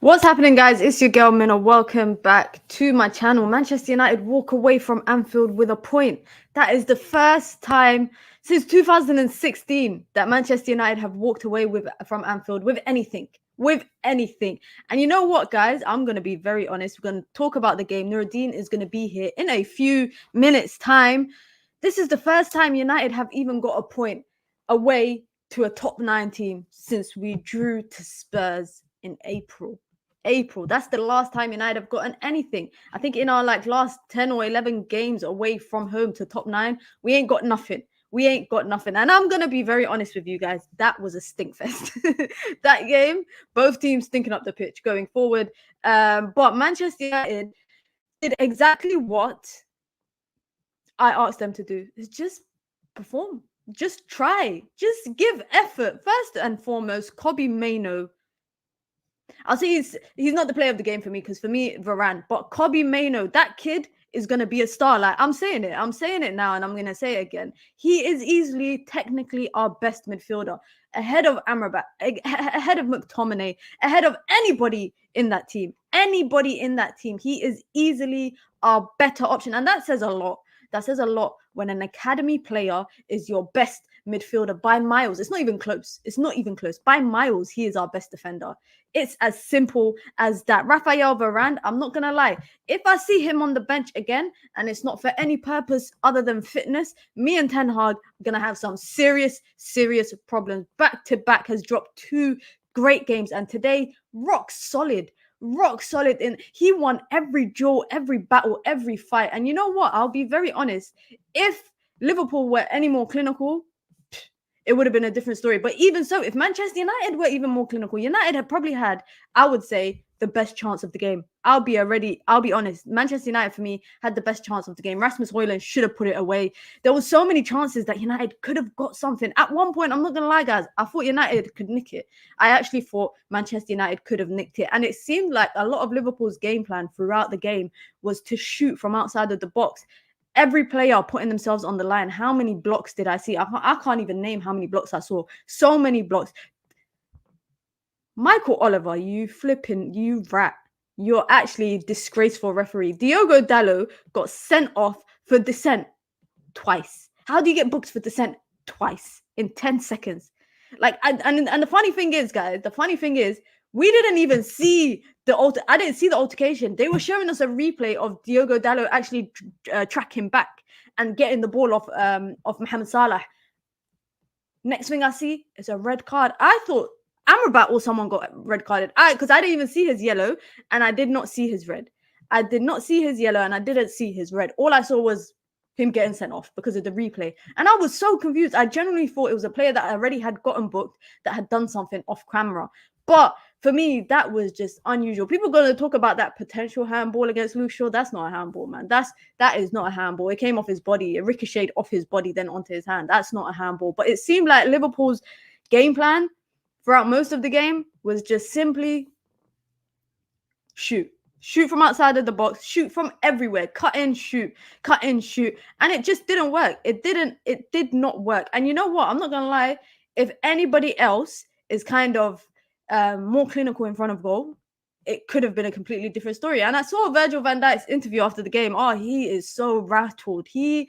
What's happening, guys? It's your girl Minna. Welcome back to my channel. Manchester United walk away from Anfield with a point. That is the first time since 2016 that Manchester United have walked away from Anfield with anything. And you know what, guys? I'm going to be very honest. We're going to talk about the game. Nuradeen is going to be here in a few minutes' time. This is the first time United have even got a point away to a top 9 team since we drew to Spurs in April. That's the last time United have gotten anything. I think in our last 10 or 11 games away from home to top 9, we ain't got nothing. And I'm going to be very honest with you guys. That was a stinkfest. That game, both teams stinking up the pitch going forward. But Manchester United did exactly what I asked them to do. Is just perform. Just try. Just give effort. First and foremost, Kobbie Mainoo. I'll say he's not the player of the game for me, because for me, Varane. But Kobbie Mainoo, that kid is going to be a star. Like, I'm saying it now, and I'm going to say it again. He is easily, technically, our best midfielder. Ahead of Amrabat, ahead of McTominay, ahead of anybody in that team. He is easily our better option. And that says a lot. That says a lot when an academy player is your best midfielder by miles. It's not even close. By miles, he is our best defender. It's as simple as that. Raphael Varane, I'm not going to lie. If I see him on the bench again, and it's not for any purpose other than fitness, me and Ten Hag are going to have some serious problems. Back to back has dropped 2 great games. And today, rock solid. And he won every duel, every battle, every fight. And you know what? I'll be very honest. If Liverpool were any more clinical, it would have been a different story. But even so, if Manchester United were even more clinical, United had probably had, I would say, the best chance of the game. I'll be honest. Manchester United, for me, had the best chance of the game. Rasmus Højlund should have put it away. There were so many chances that United could have got something. At one point, I'm not going to lie, guys, I thought United could nick it. I actually thought Manchester United could have nicked it. And it seemed like a lot of Liverpool's game plan throughout the game was to shoot from outside of the box. Every player putting themselves on the line. How many blocks did I see? I can't even name how many blocks I saw. So many blocks. Michael Oliver, you rat. You're actually disgraceful referee. Diogo Dalot got sent off for dissent twice. How do you get booked for dissent twice in 10 seconds? And the funny thing is, guys, we didn't even see I didn't see the altercation. They were showing us a replay of Diogo Dalot actually tracking back and getting the ball off Mohamed Salah. Next thing I see is a red card. I thought Amrabat or someone got red carded. Because I didn't even see his yellow and I did not see his red. I did not see his yellow and I didn't see his red. All I saw was him getting sent off because of the replay. And I was so confused. I genuinely thought it was a player that already had gotten booked, that had done something off camera. But for me, that was just unusual. People are going to talk about that potential handball against Luke Shaw. That's not a handball, man. That is not a handball. It came off his body. It ricocheted off his body, then onto his hand. That's not a handball. But it seemed like Liverpool's game plan throughout most of the game was just simply shoot. Shoot from outside of the box. Shoot from everywhere. Cut in, shoot. And it just didn't work. It did not work. And you know what? I'm not going to lie. If anybody else is kind of more clinical in front of goal, it could have been a completely different story. And I saw Virgil van Dijk's interview after the game. Oh, he is so rattled. He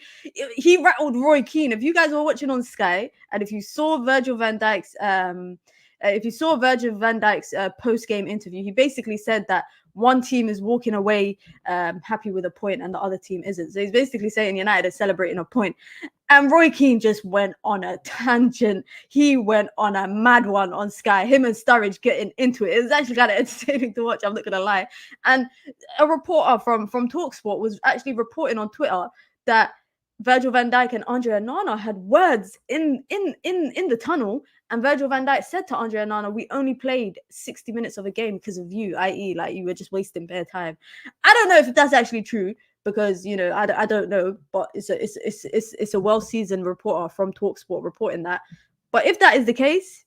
rattled Roy Keane. If you guys were watching on Sky, and if you saw Virgil van Dijk's post-game interview, he basically said that one team is walking away happy with a point and the other team isn't. So he's basically saying United is celebrating a point. And Roy Keane just went on a tangent. He went on a mad one on Sky. Him and Sturridge getting into it. It was actually kind of entertaining to watch, I'm not going to lie. And a reporter from TalkSport was actually reporting on Twitter that Virgil van Dijk and Andre Onana had words in the tunnel, and Virgil van Dijk said to Andre Onana, "We only played 60 minutes of a game because of you, i.e., like you were just wasting bare time." I don't know if that's actually true, because I don't know, but it's a well-seasoned reporter from TalkSport reporting that. But if that is the case,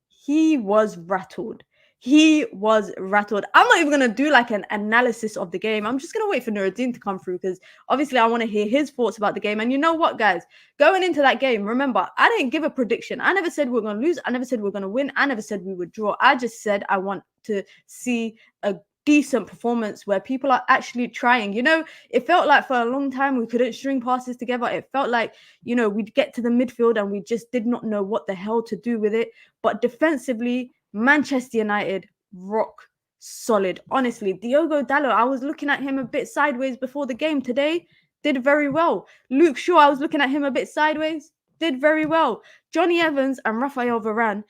he was rattled. He was rattled. I'm not even going to do like an analysis of the game. I'm just going to wait for Nuradeen to come through because obviously I want to hear his thoughts about the game. And you know what, guys? Going into that game, remember, I didn't give a prediction. I never said we we're going to lose. I never said we we're going to win. I never said we would draw. I just said I want to see a decent performance where people are actually trying. You know, it felt like for a long time we couldn't string passes together. It felt like, you know, we'd get to the midfield and we just did not know what the hell to do with it. But defensively, Manchester United, rock solid. Honestly, Diogo Dalot, I was looking at him a bit sideways before the game today, did very well. Luke Shaw, I was looking at him a bit sideways, did very well. Johnny Evans and Raphael Varane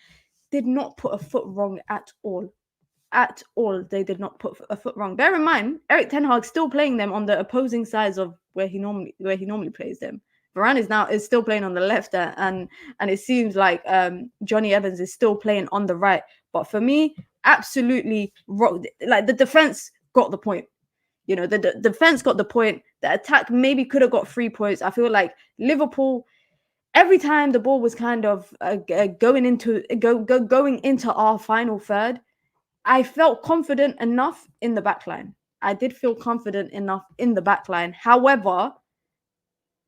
did not put a foot wrong at all. At all, they did not put a foot wrong. Bear in mind, Erik ten Hag still playing them on the opposing sides of where he normally plays them. Varane is still playing on the left, and it seems like Johnny Evans is still playing on the right. But for me, absolutely like the defense got the point. You know, the defense got the point. The attack maybe could have got 3 points. I feel like Liverpool, every time the ball was kind of going into our final third, I felt confident enough in the backline. I did feel confident enough in the backline. However,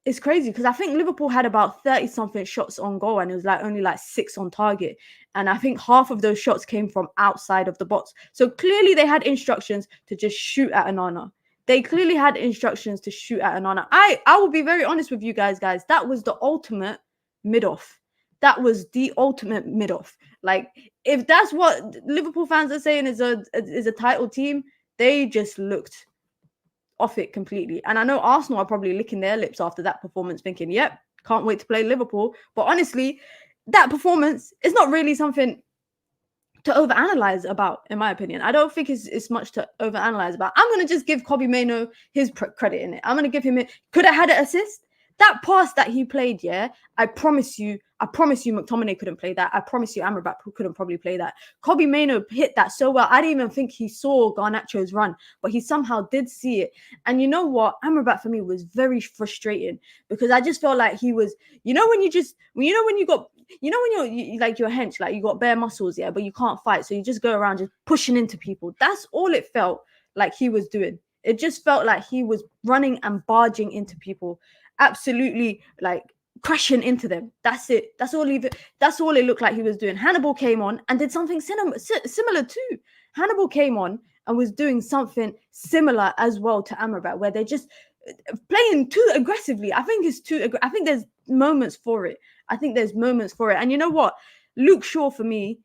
it's crazy because I think Liverpool had about 30-something shots on goal and it was like only like 6 on target. And I think half of those shots came from outside of the box. So clearly they had instructions to just shoot at Onana. They clearly had instructions to shoot at Onana. I will be very honest with you guys. That was the ultimate mid-off. That was the ultimate mid-off. Like, if that's what Liverpool fans are saying is a title team, they just looked off it completely. And I know Arsenal are probably licking their lips after that performance, thinking, yep, can't wait to play Liverpool. But honestly, that performance is not really something to overanalyze about, in my opinion. I don't think it's much to overanalyze about. I'm going to just give Kobbie Mainoo his credit in it. I'm going to give him it. Could have had an assist. That pass that he played, yeah, I promise you McTominay couldn't play that. I promise you Amrabat couldn't probably play that. Kobbie Mainoo hit that so well. I didn't even think he saw Garnacho's run, but he somehow did see it. And you know what? Amrabat for me was very frustrating because I just felt like he was, when you're a hench, like you got bare muscles, yeah, but you can't fight. So you just go around just pushing into people. That's all it felt like he was doing. It just felt like he was running and barging into people. Absolutely, like crashing into them. That's it. That's all it looked like he was doing. Hannibal came on and did something similar too. Hannibal came on and was doing something similar as well to Amrabat, where they're just playing too aggressively. I think there's moments for it. And you know what? Luke Shaw, for me,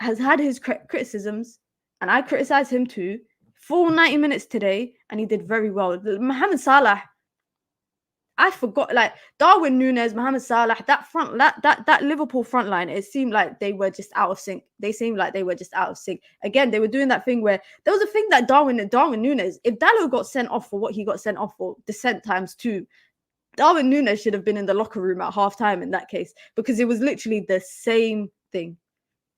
has had his criticisms, and I criticize him too. Full 90 minutes today, and he did very well. Mohamed Salah, I forgot, like Darwin Núñez, Mohamed Salah, that Liverpool front line, it seemed like they were just out of sync. Again, they were doing that thing where there was a thing that Darwin Núñez, if Dalot got sent off for what he got sent off for, descent times 2, Darwin Núñez should have been in the locker room at halftime in that case, because it was literally the same thing.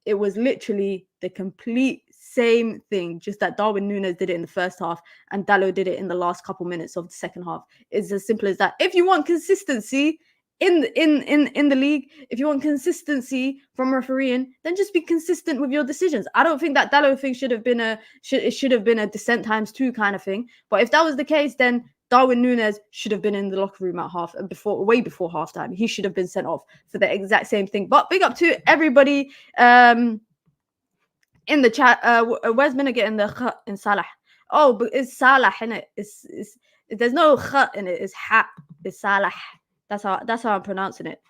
It was literally the complete same thing, just that Darwin Núñez did it in the first half and Dalot did it in the last couple minutes of the second half. It's as simple as that. If you want consistency in the league, if you want consistency from refereeing, then just be consistent with your decisions. I don't think that Dalot thing should have been a descent times 2 kind of thing. But if that was the case, then Darwin Núñez should have been in the locker room at way before halftime. He should have been sent off for the exact same thing. But big up to everybody in the chat. Where's Mina getting the kh in Salah? Oh, but it's Salah in it. There's no kh in it. It's ha. It's Salah. That's how I'm pronouncing it.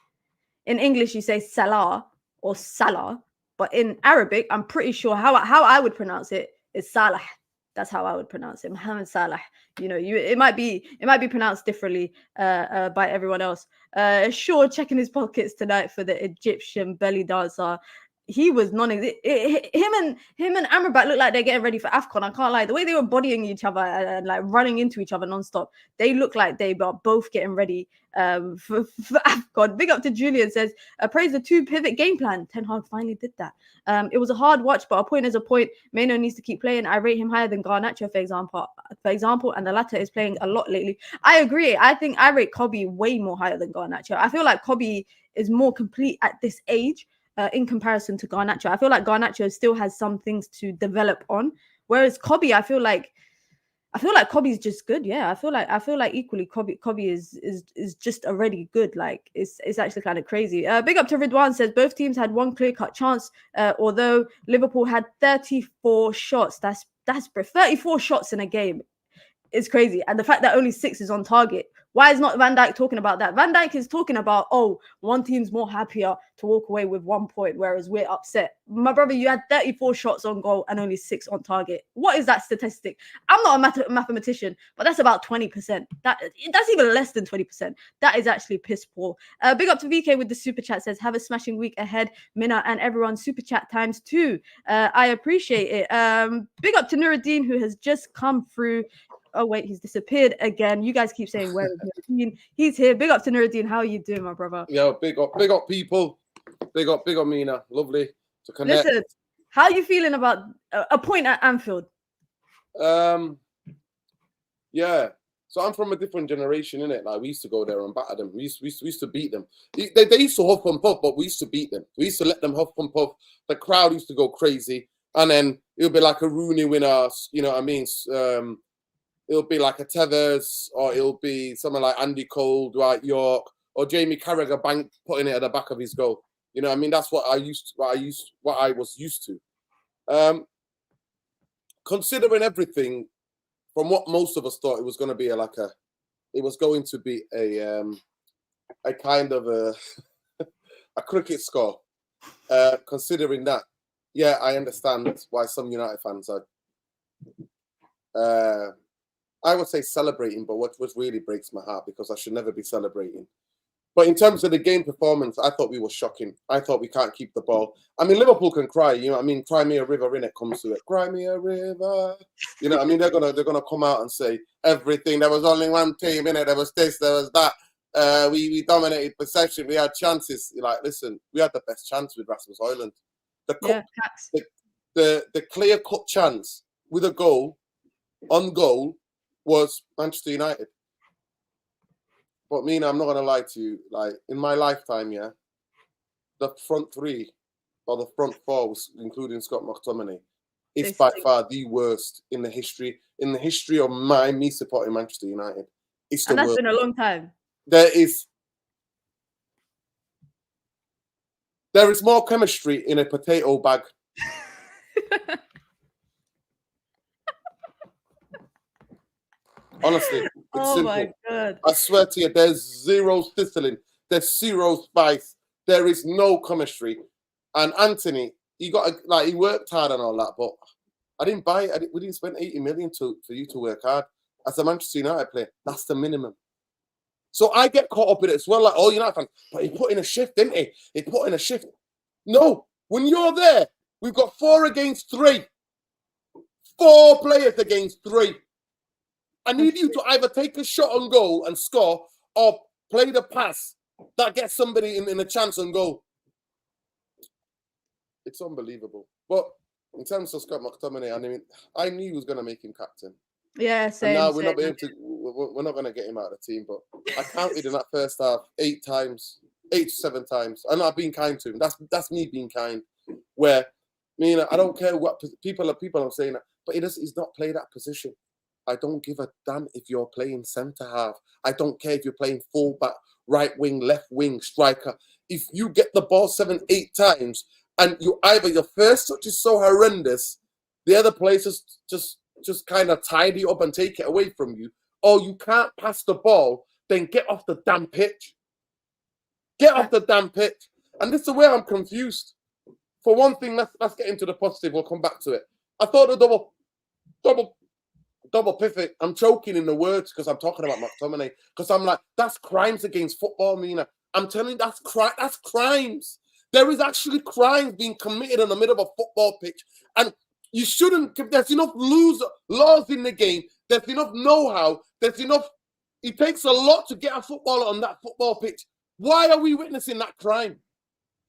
In English, you say Salah or Salah, but in Arabic, I'm pretty sure how I would pronounce it is Salah. That's how I would pronounce it, Mohamed Salah. It might be pronounced differently by everyone else. Sure, checking his pockets tonight for the Egyptian belly dancer. He was him and Amrabat look like they're getting ready for AFCON. I can't lie. The way they were bodying each other and like running into each other nonstop, they look like they are both getting ready for AFCON. Big up to Julian, says, praise the 2 pivot game plan. Ten Hag finally did that. It was a hard watch, but a point is a point. Mainoo needs to keep playing. I rate him higher than Garnacho, for example, and the latter is playing a lot lately. I agree. I think I rate Kobbie way more higher than Garnacho. I feel like Kobbie is more complete at this age. in comparison to Garnacho. I feel like Garnacho still has some things to develop on, whereas Kobe, I feel like Kobe's just good. Yeah, I feel like equally Kobe is just already good. Like it's actually kind of crazy. Big up to Ridwan says both teams had one clear cut chance. Although Liverpool had 34 shots. That's 34 shots in a game. It's crazy. And the fact that only 6 is on target. Why is not Van Dijk talking about that? Van Dijk is talking about, oh, one team's more happier to walk away with 1 point, whereas we're upset. My brother, you had 34 shots on goal and only 6 on target. What is that statistic? I'm not a mathematician, but that's about 20%. That's even less than 20%. That is actually piss poor. Big up to VK with the super chat, says, have a smashing week ahead, Mina, and everyone. Super chat times 2. I appreciate it. Big up to Nuradeen, who has just come through. Oh, wait, he's disappeared again. You guys keep saying, where is Nuradeen? He's here. Big up to Nuradeen. How are you doing, my brother? Yeah, big up people. Big up Mina. Lovely to connect. Listen, how are you feeling about a point at Anfield? Yeah. So I'm from a different generation, innit? Like, we used to go there and batter them. We used to beat them. They used to huff and puff, but we used to beat them. We used to let them huff and puff. The crowd used to go crazy. And then it would be like a Rooney winner, you know what I mean? It'll be like a Tevez, or it'll be someone like Andy Cole, Dwight York, or Jamie Carragher putting it at the back of his goal. You know what I mean? That's what I was used to. Considering everything, from what most of us thought, it was going to be a kind of a cricket score. Considering that, yeah, I understand why some United fans are. I would say celebrating, but what really breaks my heart, because I should never be celebrating. But in terms of the game performance, I thought we were shocking. I thought we can't keep the ball. I mean, Liverpool can cry, you know what I mean? Cry me a river, in it comes to it. Cry me a river. You know what I mean? They're gonna come out and say everything. There was only one team in it. There was this, there was that. We dominated possession. We had chances. You're like, listen, we had the best chance with Rasmus Højlund. The clear-cut chance with a goal, on goal, was Manchester United. But Mina, I'm not going to lie to you. Like, in my lifetime, yeah, the front 3 or the front 4, including Scott McTominay, is by far the worst in the history of me supporting Manchester United. And that's been a long time. There is more chemistry in a potato bag. Honestly, it's simple. My God. I swear to you, there's zero sizzling, there's zero spice, there is no chemistry. And Anthony, he worked hard and all that, but I didn't buy it. We didn't spend 80 million for you to work hard. As a Manchester United player, that's the minimum. So I get caught up with it as well, like, oh, United fans, but he put in a shift, didn't he? He put in a shift. No, when you're there, we've got 4 against 3. 4 players against 3. I need you to either take a shot on goal and score, or play the pass that gets somebody in a chance on goal. It's unbelievable. But in terms of Scott McTominay, I mean, I knew he was going to make him captain. Yeah, same. And now we're not going to get him out of the team. But I counted in that first half 8 to 7 times. And I've been kind to him. That's me being kind. Where, I mean, I don't care what people are saying that, but he's not played that position. I don't give a damn if you're playing centre half. I don't care if you're playing fullback, right wing, left wing, striker. If you get the ball 7, 8 times, and either your first touch is so horrendous, the other players just kind of tidy up and take it away from you, or you can't pass the ball, then get off the damn pitch. Get off the damn pitch. And this is where I'm confused. For one thing, let's get into the positive. We'll come back to it. I thought the double pivot. I'm choking in the words because I'm talking about McTominay. Because I'm like, that's crimes against football, Mina. I'm telling you, that's crimes. There is actually crimes being committed in the middle of a football pitch. And you shouldn't, there's enough laws in the game. There's enough know-how. There's enough, it takes a lot to get a footballer on that football pitch. Why are we witnessing that crime?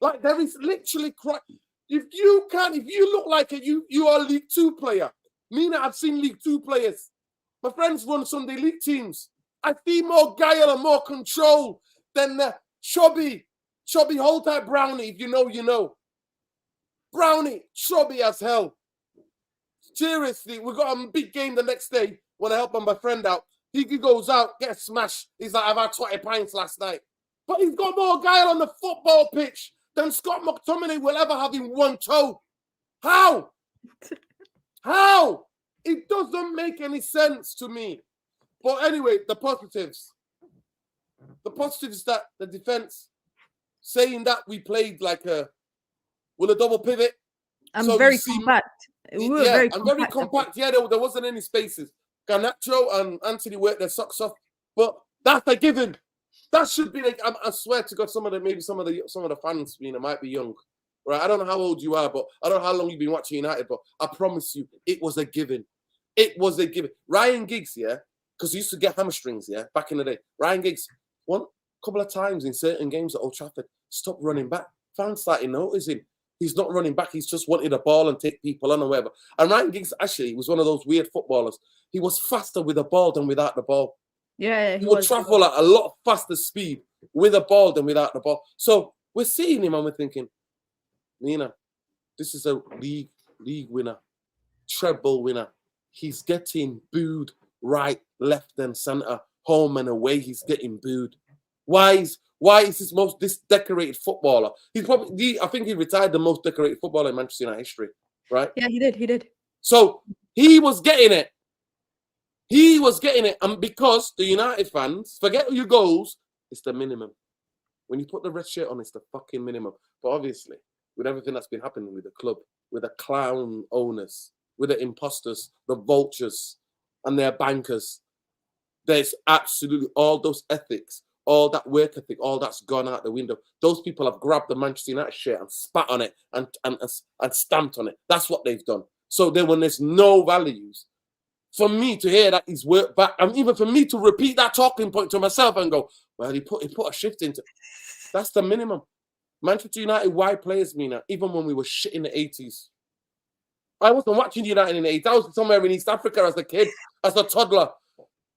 Like, there is literally crime. If you look like you are a League 2 player. Mina, I've seen League 2 players. My friends run Sunday League teams. I see more guile and more control than the chubby hold-type brownie. If you know, you know. Brownie, chubby as hell. Seriously, we got a big game the next day when I help my friend out. He goes out, gets smashed. He's like, I've had 20 pints last night. But he's got more guile on the football pitch than Scott McTominay will ever have in one toe. How? How? It doesn't make any sense to me. But anyway, the positives. The positives that the defense, saying that we played like with a double pivot. I'm very compact. Very compact. Yeah, there wasn't any spaces. Garnacho and Anthony worked their socks off, but that's a given. That should be like, I swear to God, some of the fans, might be young, right? I don't know how old you are, but I don't know how long you've been watching United, but I promise you, it was a given. It was a given. Ryan Giggs, yeah, because he used to get hamstrings, yeah, back in the day. Ryan Giggs, one couple of times in certain games at Old Trafford, stopped running back. Fans started noticing. He's not running back. He's just wanted a ball and take people on or whatever. And Ryan Giggs actually was one of those weird footballers. He was faster with the ball than without the ball. Yeah, he would travel at a lot faster speed with a ball than without the ball. So we're seeing him and we're thinking, Mina, this is a league winner, treble winner. He's getting booed right, left, and centre, home and away. He's getting booed. Why is this decorated footballer? I think he retired the most decorated footballer in Manchester United history, right? Yeah, he did. So he was getting it. And because the United fans, forget your goals, it's the minimum. When you put the red shirt on, it's the fucking minimum. But obviously, with everything that's been happening with the club, with the clown owners, with the imposters, the vultures, and their bankers, there's absolutely all those ethics, all that work ethic, all that's gone out the window. Those people have grabbed the Manchester United shirt and spat on it and stamped on it. That's what they've done. So then when there's no values, for me to hear that he's worked back, and even for me to repeat that talking point to myself and go, well, he put a shift into, that's the minimum. Manchester United wide players, Mina, even when we were shit in the 80s. I wasn't watching United in the 80s. I was somewhere in East Africa as a kid, as a toddler.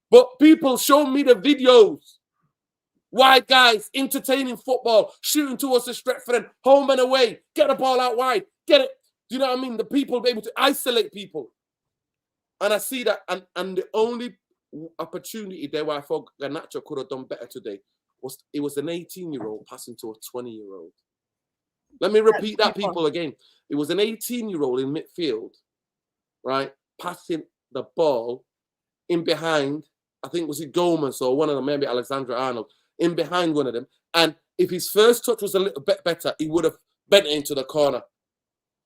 But people show me the videos. Wide guys, entertaining football, shooting towards the Stretford, home and away, get the ball out wide, get it. Do you know what I mean? The people be able to isolate people. And I see that, and the only opportunity there where I thought Garnacho could have done better today was it was an 18-year-old passing to a 20-year-old. Let me repeat that, people, again. It was an 18-year-old in midfield, right, passing the ball in behind, I think was it Gomez or one of them, maybe Alexander Arnold, in behind one of them. And if his first touch was a little bit better, he would have bent it into the corner.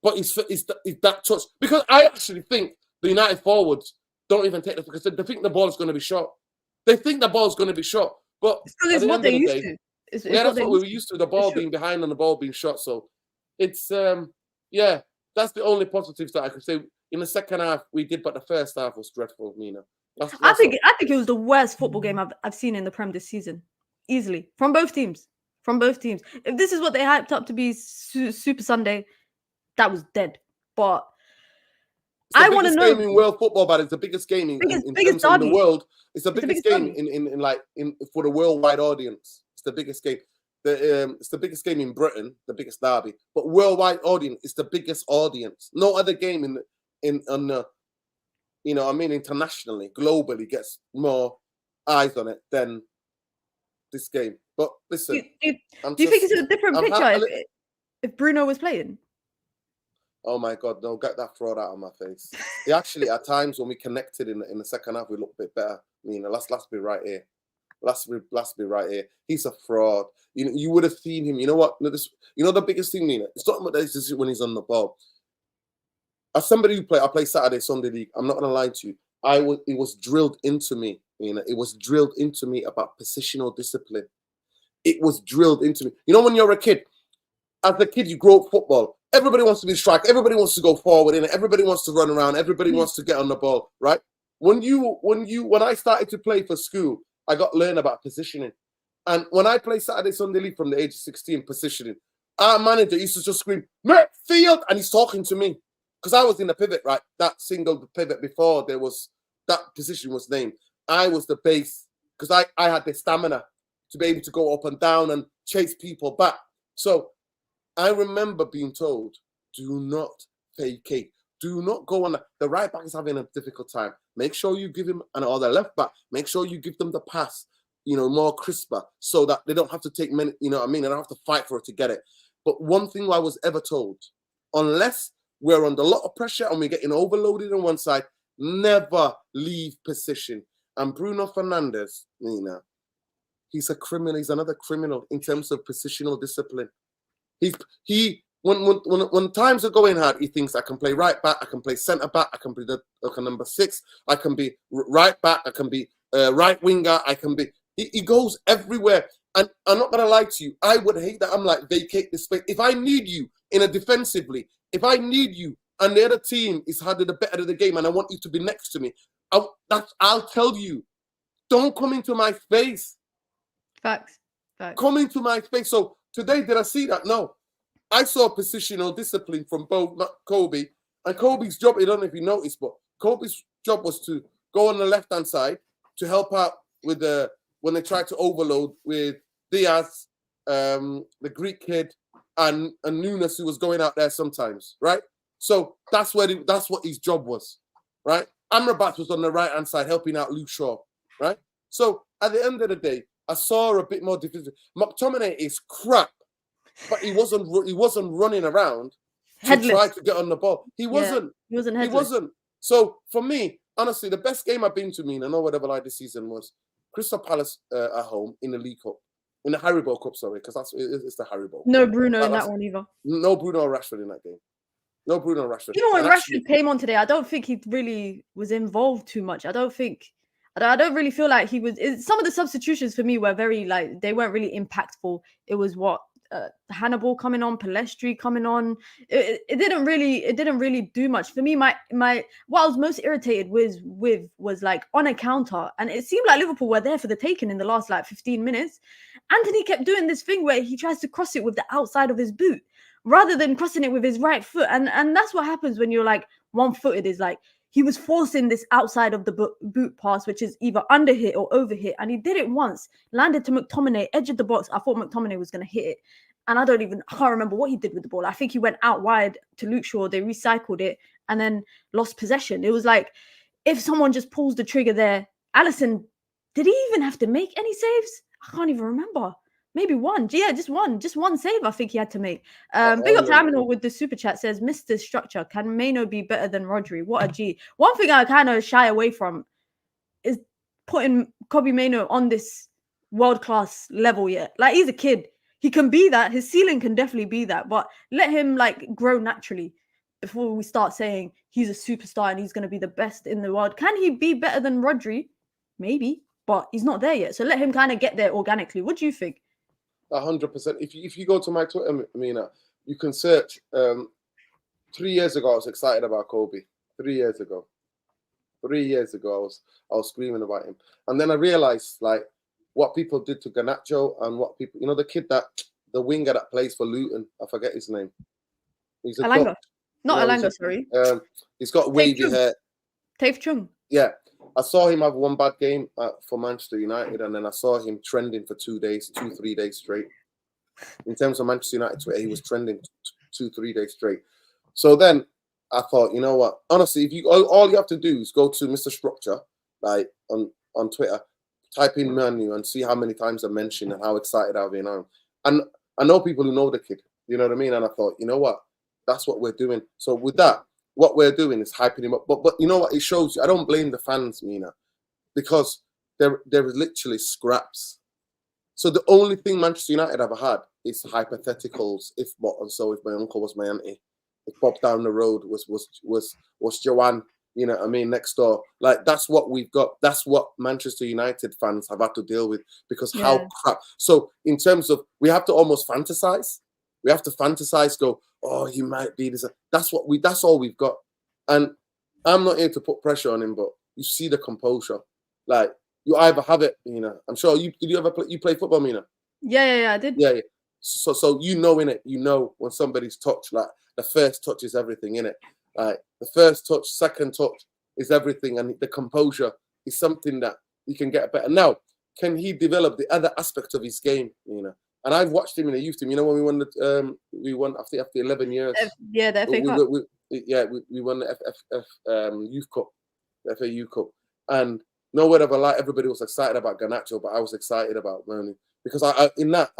But it's that touch. Because I actually think the United forwards don't even take it because they think the ball is going to be shot. They think the ball is going to be shot. But it's what they're used to. That's what we were used to, the ball being behind and the ball being shot. So it's, that's the only positives that I could say. In the second half, we did, but the first half was dreadful, Mina. I think it was the worst football game I've seen in the Prem this season. Easily. From both teams. If this is what they hyped up to be Super Sunday, that was dead. But I want to know. It's the biggest game in world football, but it's the biggest game in terms of the world. It's the biggest game in for the worldwide audience. It's the biggest game. It's the biggest game in Britain, the biggest derby. But worldwide audience, it's the biggest audience. No other game internationally, globally gets more eyes on it than this game. But listen, do you think it's a different picture if Bruno was playing? Oh my God, no, get that fraud out of my face. He actually, at times when we connected in the second half, we looked a bit better. Let's be right here. Let's be right here. He's a fraud. You would have seen him. You know what? The biggest thing, Nina, it's not about this when he's on the ball. As somebody who I play Saturday, Sunday League, I'm not going to lie to you. It was drilled into me, it was drilled into me about positional discipline. It was drilled into me. When you're a kid, as a kid, you grow up football. Everybody wants to be a striker. Everybody wants to go forward in it. Everybody wants to run around. Everybody wants to get on the ball, right? When I started to play for school, I got to learn about positioning. And when I play Saturday, Sunday League from the age of 16, positioning, our manager used to just scream, midfield, and he's talking to me. Because I was in the pivot, right? That single pivot before that position was named. I was the base because I had the stamina to be able to go up and down and chase people back. So I remember being told do not vacate. Do not go on. The right back is having a difficult time. Make sure you give him, or the left back, make sure you give them the pass, more crisper, so that they don't have to take many, they don't have to fight for it to get it. But one thing I was ever told, unless we're under a lot of pressure and we're getting overloaded on one side, never leave position. And Bruno Fernandes, he's a criminal. He's another criminal in terms of positional discipline. When times are going hard, he thinks I can play right back, I can play centre back, I can be the number 6, I can be right back, I can be right winger, I can be. He goes everywhere. And I'm not gonna lie to you, I would hate that. I'm like, vacate this space. If I need you in a defensively, if I need you and the other team is harder the better of the game, and I want you to be next to me, I'll tell you, don't come into my space. Facts. Come into my space. So today, did I see that? No. I saw positional discipline from both Kobe. And Kobe's job, I don't know if you noticed, but Kobe's job was to go on the left-hand side to help out with when they tried to overload with Diaz, the Greek kid, and Nunes, who was going out there sometimes, right? So that's what his job was, right? Amrabat was on the right-hand side helping out Luke Shaw, right? So at the end of the day, I saw a bit more defensive. McTominay is crap, but he wasn't running around to try to get on the ball. He wasn't. He wasn't headless. He wasn't. So for me, honestly, the best game I've been to, I know whatever like this season was Crystal Palace at home in the League Cup, in the Haribo Cup, sorry, because it's the Haribo. No Bruno in that one either. No Bruno or Rashford in that game. No Bruno or Rashford. Even when Rashford came on today, I don't think he really was involved too much. I don't really feel like he was. Some of the substitutions for me were very they weren't really impactful. It was Hannibal coming on, Palestri coming on. It didn't really do much for me. My what I was most irritated with was on a counter, and it seemed like Liverpool were there for the taking in the last 15 minutes. Anthony kept doing this thing where he tries to cross it with the outside of his boot rather than crossing it with his right foot, and that's what happens when you're one-footed. Is he was forcing this outside of the boot pass, which is either under hit or over hit. And he did it once, landed to McTominay, edge of the box. I thought McTominay was going to hit it. And I can't remember what he did with the ball. I think he went out wide to Luke Shaw. They recycled it and then lost possession. It was if someone just pulls the trigger there, Alisson, did he even have to make any saves? I can't even remember. Maybe one. Yeah, just one save I think he had to make. Big up to Aminal with the super chat says, Mr. Structure, can Maino be better than Rodri? What a G. One thing I kind of shy away from is putting Kobe Maino on this world-class level yet. He's a kid. He can be that. His ceiling can definitely be that. But let him grow naturally before we start saying he's a superstar and he's going to be the best in the world. Can he be better than Rodri? Maybe. But he's not there yet. So let him kind of get there organically. What do you think? 100%. If you go to my Twitter, Mina, you can search. 3 years ago, I was excited about Kobe. 3 years ago, I was screaming about him, and then I realized what people did to Garnacho and what people, the kid the winger that plays for Luton. I forget his name. He's Alanga. Not Alanga, sorry. He's got wavy hair. Tafe Chung. Yeah. I saw him have one bad game for Manchester United, and then I saw him trending for 3 days straight. In terms of Manchester United Twitter, he was trending 3 days straight. So then I thought, you know what? Honestly, if all you have to do is go to Mr. Structure, on Twitter, type in Manu and see how many times I mentioned and how excited I've been. And I know people who know the kid. You know what I mean? And I thought, you know what? That's what we're doing. So with that, what we're doing is hyping him up. But you know what? It shows you. I don't blame the fans, Mina, because there is literally scraps. So the only thing Manchester United ever had is hypotheticals. If my uncle was my auntie, if Bob down the road was Joanne, you know what I mean, next door. That's what we've got. That's what Manchester United fans have had to deal with because how crap. So in terms of, we have to almost fantasize. We have to fantasize, go, oh, he might be this. That's all we've got. And I'm not here to put pressure on him, but you see the composure. You either have it, I'm sure did you ever play football, Mina? Yeah, I did. Yeah. So innit? When somebody's touch, the first touch is everything, innit? The first touch, second touch is everything, and the composure is something that he can get better. Now, can he develop the other aspect of his game? And I've watched him in a youth team. You know, when we won after 11 years. Yeah, the FA Cup. We won the Youth Cup, the FA Youth Cup. And no word of a lie, everybody was excited about Garnacho, but I was excited about Murney. Because I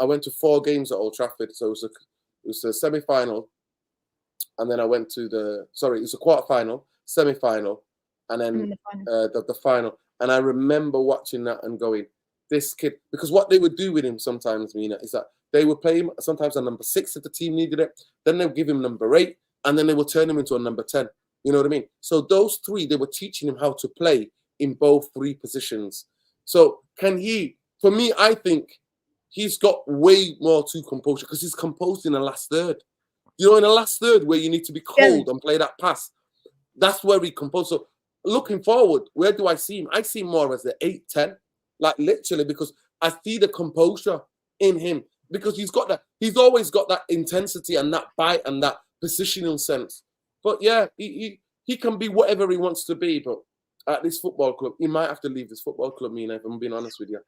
went to 4 games at Old Trafford. So it was a semi-final. And then I went to it was a quarter-final, semi-final, and then the final. And I remember watching that and going, this kid, because what they would do with him sometimes, Mina, is that they would play him sometimes a number 6 if the team needed it. Then they would give him number 8, and then they would turn him into a number 10. You know what I mean? So those 3, they were teaching him how to play in both 3 positions. So for me, I think he's got way more to composure because he's composed in the last third. You know, in the last third where you need to be cold and play that pass, that's where he composed. So looking forward, where do I see him? I see him more as the 8-10, like literally, because I see the composure in him because he's always got that intensity and that bite and that positional sense. But yeah, he can be whatever he wants to be. But at this football club, he might have to leave this football club, Mina, if I'm being honest with you,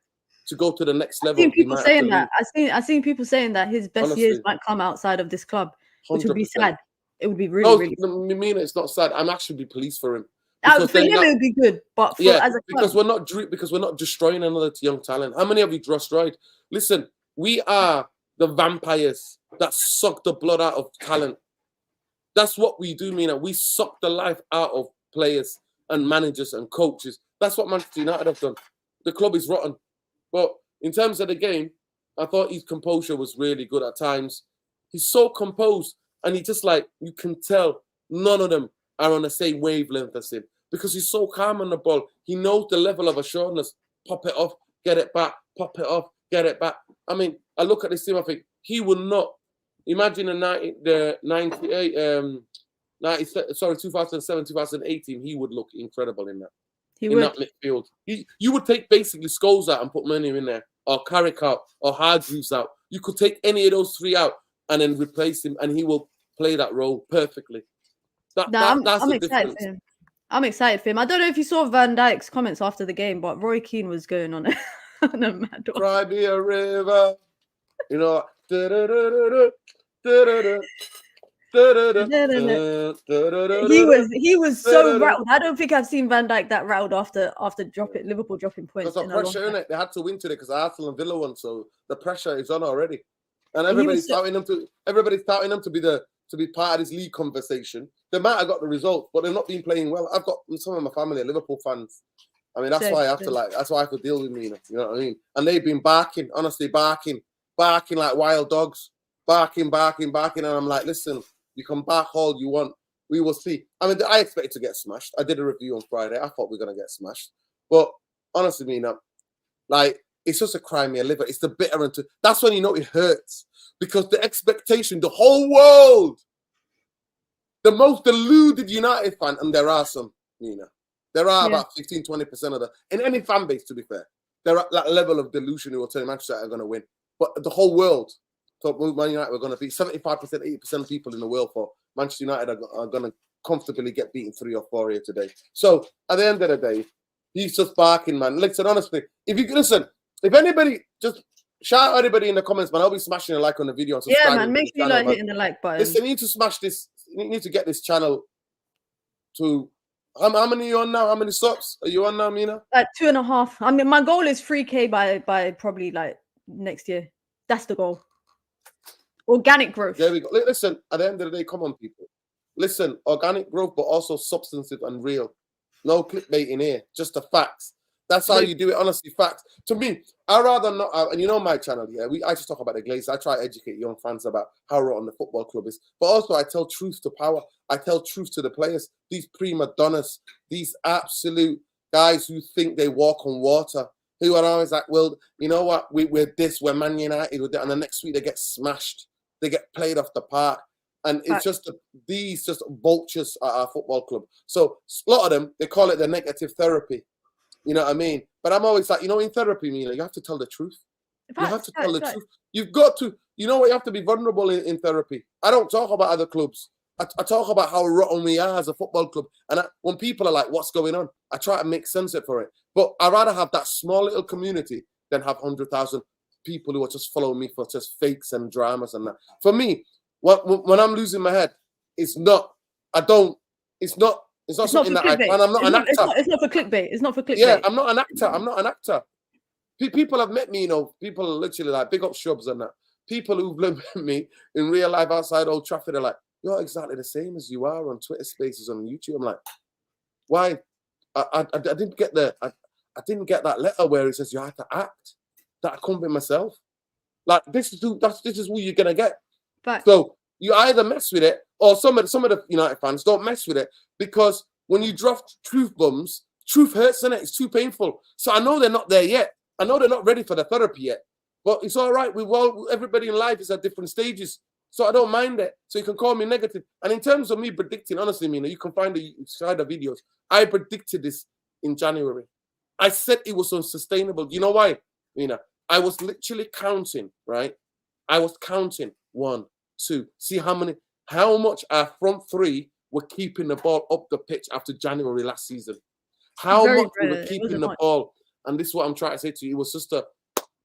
to go to the next level. I've seen people saying that. I've seen people saying that his best years might come outside of this club, which would be sad. It would be really. Mina, it's not sad. I'm actually pleased for him. For him, it would be good, but as a club, because we're not destroying another young talent. How many have we destroyed? Listen, we are the vampires that suck the blood out of talent. That's what we do, Mina. We suck the life out of players and managers and coaches. That's what Manchester United have done. The club is rotten. But in terms of the game, I thought his composure was really good at times. He's so composed, and he just you can tell none of them are on the same wavelength as him because he's so calm on the ball. He knows the level of assuredness. Pop it off, get it back, pop it off, get it back. I mean, I look at this team, I think he will not. Imagine the 2007, 2018, he would look incredible in that. That midfield. You would take basically Scholes out and put Murney in there, or Carrick out, or Hargreaves out. You could take any of those 3 out and then replace him, and he will play that role perfectly. I'm excited for him. I'm excited for him. I don't know if you saw Van Dijk's comments after the game, but Roy Keane was going on a mad dog. Cry me a river, you know. He was so rattled. I don't think I've seen Van Dijk that rattled after Liverpool dropping points. There's no pressure in it. They had to win today because Arsenal and Villa won, so the pressure is on already. And everybody's touting them to be part of this league conversation. They might have got the result, but they've not been playing well. I've got some of my family are Liverpool fans. I mean, that's why I have to that's why I have to deal with Mina. You know what I mean? And they've been barking like wild dogs, barking. And I'm like, listen, you can bark all you want. We will see. I mean, I expected to get smashed. I did a review on Friday. I thought we were gonna get smashed, but honestly, Mina, it's just a cry me a liver. It's the bitter and that's when you know it hurts because the expectation, the whole world, the most deluded United fan, and there are some, Mina. There are about 15-20% of in any fan base, to be fair. There are that level of delusion who will tell Manchester United are going to win. But the whole world thought Man United were going to beat 75%, 80% of people in the world for Manchester United are going to comfortably get beaten 3 or 4 here today. So at the end of the day, he's just barking, man. Listen, honestly, if anybody, just shout out everybody in the comments, man. I'll be smashing a like on the video. And yeah, man. Make sure you hitting the like button. Listen, you need to smash this. You need to get this channel to. How many are you on now? How many subs are you on now, Mina? 2.5. I mean, my goal is 3K by probably next year. That's the goal. Organic growth. There we go. Listen, at the end of the day, come on, people. Listen, organic growth, but also substantive and real. No clickbait in here, just the facts. That's how you do it, honestly, facts. To me, I rather not, and you know my channel, I just talk about the Glazers. I try to educate young fans about how rotten the football club is. But also, I tell truth to power. I tell truth to the players. These prima donnas, these absolute guys who think they walk on water, who are always like, well, you know what, we're this, we're Man United, and the next week they get smashed. They get played off the park. And it's just these vultures at our football club. So a lot of them, they call it the negative therapy. You know what I mean? But I'm always like, in therapy, Mina, you have to tell the truth. You have to tell the truth. You've got to, you have to be vulnerable in therapy. I don't talk about other clubs. I talk about how rotten we are as a football club. And when people are like, what's going on? I try to make sense of it for it. But I'd rather have that small little community than have 100,000 people who are just following me for just fakes and dramas and that. For me, when I'm losing my head, it's not. I don't. It's not. It's not something that I plan. I'm not an actor. It's not for clickbait. It's not for clickbait. Yeah, I'm not an actor. I'm not an actor. People have met me, you know. People are literally like big up Shubs and that. People who've met me in real life outside Old Trafford are like, "You're exactly the same as you are on Twitter Spaces on YouTube." I'm like, why? I didn't get I didn't get that letter where it says you have to act. That I couldn't be myself. Like this is who you're gonna get. Fact. So you either mess with it, or some of the United fans don't mess with it, because when you drop truth bombs, truth hurts, and it's too painful. So I know they're not there yet. I know they're not ready for the therapy yet. But it's all right. Everybody in life is at different stages, so I don't mind it. So you can call me negative. And in terms of me predicting, honestly, Mina, you can find the side of videos. I predicted this in January. I said it was unsustainable. Do you know why, Mina? I was literally counting, right? I was counting 1, 2. See how much our front three were keeping the ball up the pitch after January last season. How much we were keeping the ball. And this is what I'm trying to say to you. It was just a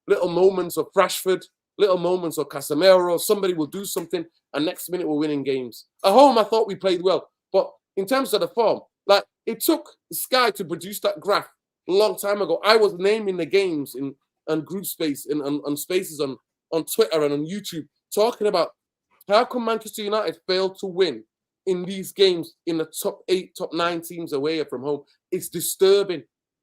little moments of Rashford, little moments of Casemiro. Somebody will do something, and next minute we're winning games. At home, I thought we played well. But in terms of the form, like it took Sky to produce that graph a long time ago. I was naming the games and group space and on spaces on Twitter and on YouTube, talking about how come Manchester United failed to win in these games in the top 8, top 9 teams away from home. It's disturbing.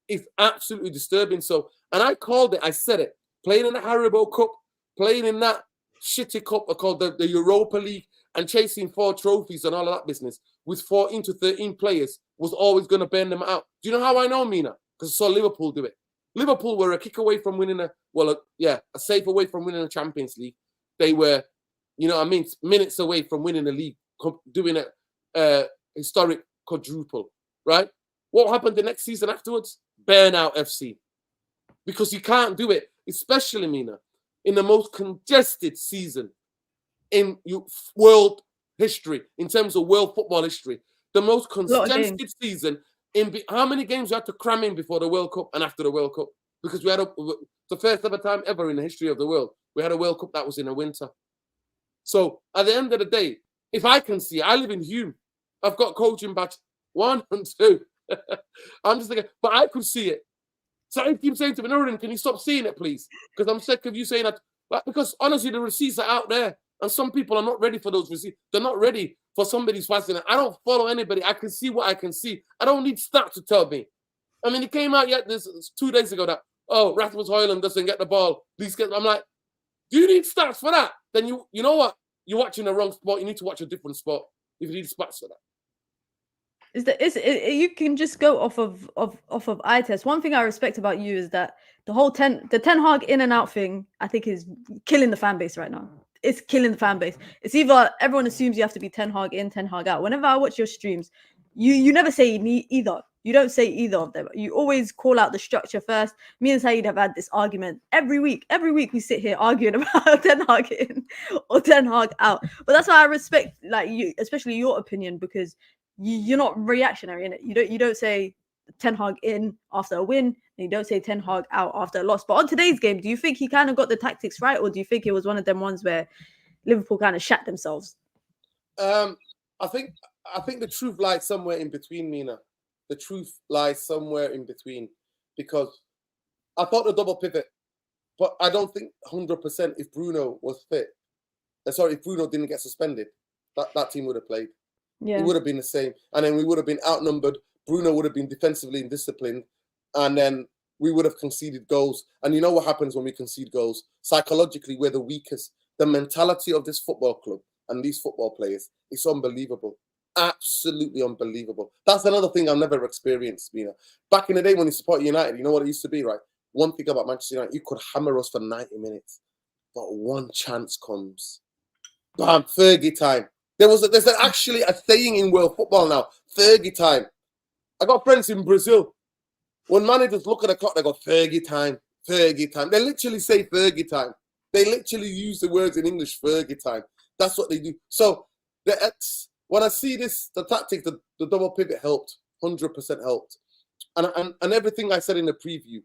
It's absolutely disturbing. So, and I called it, I said it, playing in the Haribo Cup, playing in that shitty cup called the Europa League, and chasing 4 trophies and all of that business with 14 to 13 players was always going to burn them out. Do you know how I know, Mina? Because I saw Liverpool do it. Liverpool were a kick away from winning a safe away from winning a Champions League. They were, minutes away from winning the league, doing a historic quadruple, right? What happened the next season afterwards? Burnout FC. Because you can't do it, especially, Mina, in the most congested season in world history, in terms of world football history. The most congested season. How many games you had to cram in before the World Cup and after the World Cup? Because we had the first ever time ever in the history of the world, we had a World Cup that was in the winter. So at the end of the day, if I can see, I live in Hume. I've got coaching badge 1 and 2. I'm just thinking, but I could see it. So I keep saying to me, Nuradeen, can you stop seeing it, please? Because I'm sick of you saying that. Because honestly, the receipts are out there. And some people are not ready for those receipts. They're not ready for somebody's fasting. I don't follow anybody. I can see what I can see. I don't need stats to tell me. I mean, it came out this 2 days ago that, Rasmus Højlund doesn't get the ball. I'm like, do you need stats for that? Then you know what? You're watching the wrong sport. You need to watch a different sport if you need stats for that. You can just go off of eye test. One thing I respect about you is that the Ten Hag in and out thing, I think, is killing the fan base right now. It's killing the fan base. It's either everyone assumes you have to be Ten Hag in, Ten Hag out. Whenever I watch your streams, you never say either. You don't say either of them. You always call out the structure first. Me and Saeed have had this argument every week. Every week we sit here arguing about Ten Hag in or Ten Hag out. But that's why I respect, like, you, especially your opinion, because you're not reactionary in it. You don't say Ten Hag in after a win, and you don't say Ten Hag out after a loss. But on today's game, do you think he kind of got the tactics right, or do you think it was one of them ones where Liverpool kind of shat themselves? I think the truth lies somewhere in between, Mina. The truth lies somewhere in between, because I thought the double pivot, but I don't think 100% if Bruno was fit. If Bruno didn't get suspended, that team would have played. Yeah. It would have been the same. And then we would have been outnumbered. Bruno would have been defensively indisciplined. And then we would have conceded goals. And you know what happens when we concede goals? Psychologically, we're the weakest. The mentality of this football club and these football players, it's unbelievable. Absolutely unbelievable. That's another thing I've never experienced, Mina. Back in the day when you supported United, you know what it used to be, right? One thing about Manchester United, you could hammer us for 90 minutes. But one chance comes. Bam, Fergie time. There's actually a saying in world football now, Fergie time. I got friends in Brazil. When managers look at the clock, they go, Fergie time, Fergie time. They literally say Fergie time. They literally use the words in English, Fergie time. That's what they do. So when I see this, the tactic, the double pivot helped, 100% helped. And everything I said in the preview,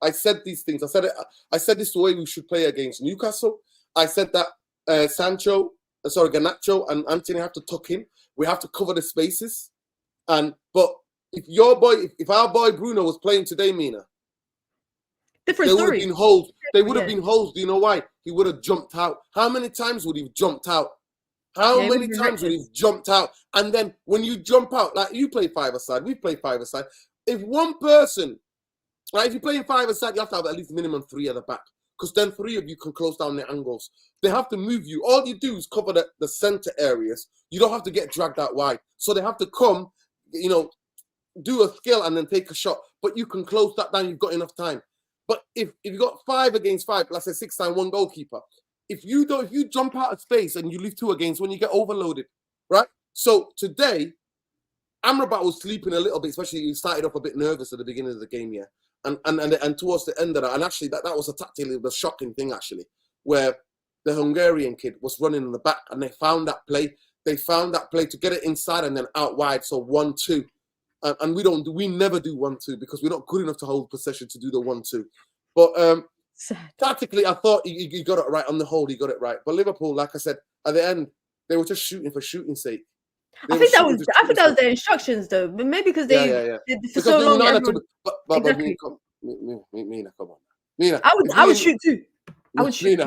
I said these things. I said it. I said this the way we should play against Newcastle. I said that Garnacho and Anthony have to tuck in. We have to cover the spaces. But if our boy Bruno was playing today, Mina, different they would story. have been holes. They would have been holes. Do you know why? He would have jumped out. How many times would he have jumped out? How many times would he have jumped out? And then when you jump out, like you play five-a-side, we play five-a-side. If one person, like if you're playing five-a-side, you have to have at least minimum 3 at the back. Because then 3 of you can close down the angles. They have to move you. All you do is cover the center areas. You don't have to get dragged out wide. So they have to come, do a skill and then take a shot. But you can close that down. You've got enough time. But if you got 5 against 5, let's say 6 times 1 goalkeeper. If you jump out of space and you leave 2 against 1, you get overloaded, right? So today, Amrabat was sleeping a little bit, especially he started off a bit nervous at the beginning of the game, yeah. And towards the end of that, and actually that was a tactically the shocking thing actually, where the Hungarian kid was running in the back and they found that play. They found that play to get it inside and then out wide. So 1-2, and we never do 1-2 because we're not good enough to hold possession to do the 1-2. But tactically, I thought he got it right on the whole. He got it right. But Liverpool, like I said, at the end they were just shooting for shooting's sake. I think that was their instructions though, but maybe because they for so long. Exactly. Mina, come on, Mina. I would shoot too. I would shoot.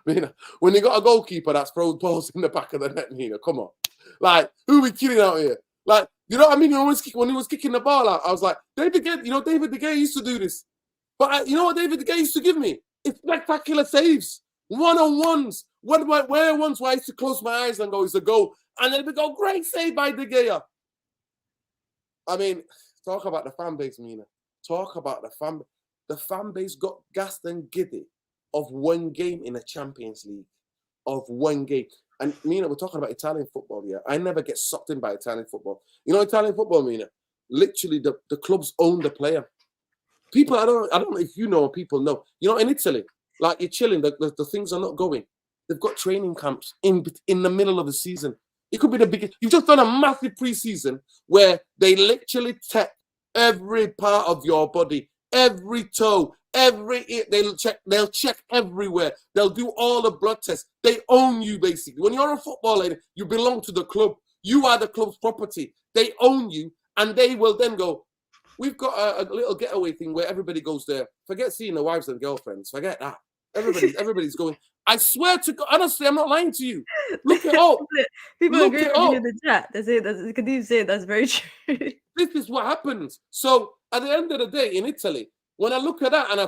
Mina, when you got a goalkeeper that's throwing balls in the back of the net, Mina, come on. Like, who are we kidding out here? Like, you know what I mean? When he was kicking the ball out, I was like, David De Gea used to do this. But you know what David De Gea used to give me? It's spectacular saves, one-on-ones. Where once where I used to close my eyes and go, it's a goal. And then we go, great save by De Gea. I mean, talk about the fan base, Mina. Talk about the fan. The fan base got gassed and giddy of 1 game in the Champions League. Of 1 game. And Mina, we're talking about Italian football here. I never get sucked in by Italian football. You know Italian football, Mina? Literally, the clubs own the player. People, I don't know if you know or people know. You know, in Italy, like you're chilling, the things are not going. They've got training camps in the middle of the season. It could be the biggest. You've just done a massive pre-season where they literally check every part of your body, every toe, they'll check everywhere. They'll do all the blood tests. They own you basically. When you're a footballer, you belong to the club. You are the club's property. They own you, and they will then go, we've got a little getaway thing where everybody goes there. Forget seeing the wives and girlfriends. Forget that. Everybody's going. I swear to God, honestly, I'm not lying to you. Look it up. People agree with you in the chat. They say that's very true. This is what happens. So at the end of the day, in Italy, when I look at that and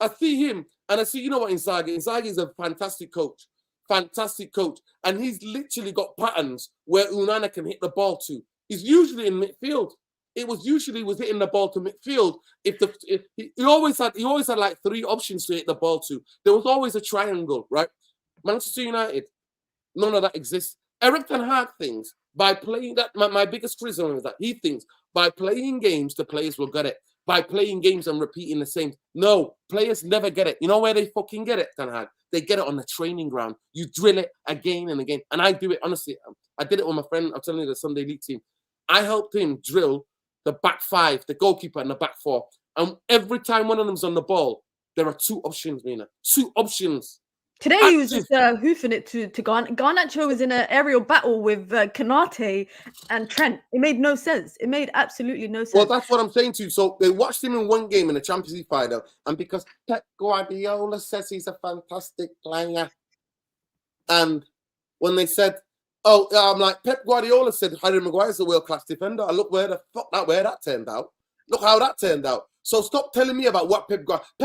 I see him and I see, you know what, Inzaghi is a fantastic coach, and he's literally got patterns where Unana can hit the ball to. He's usually in midfield. It was hitting the ball to midfield. He always had like 3 options to hit the ball to. There was always a triangle, right? Manchester United, none of that exists. Eric Ten Hag thinks by playing that. My biggest criticism is that he thinks by playing games the players will get it. By playing games and repeating the same. No, players never get it. You know where they fucking get it, Ten Hag? They get it on the training ground. You drill it again and again. And I do it honestly. I did it with my friend. I'm telling you, the Sunday League team. I helped him drill the back 5, the goalkeeper, and the back 4. And every time one of them's on the ball, there are 2 options, Mina. 2 options. Today he was just hoofing it to Garnacho was in an aerial battle with Kanate and Trent. It made no sense. It made absolutely no sense. Well, that's what I'm saying to you. So they watched him in 1 game in the Champions League final, and because Pep Guardiola says he's a fantastic player, and when they said, I'm like, Pep Guardiola said Harry Maguire's a world-class defender. And look where that turned out. Look how that turned out. So stop telling me about what Pep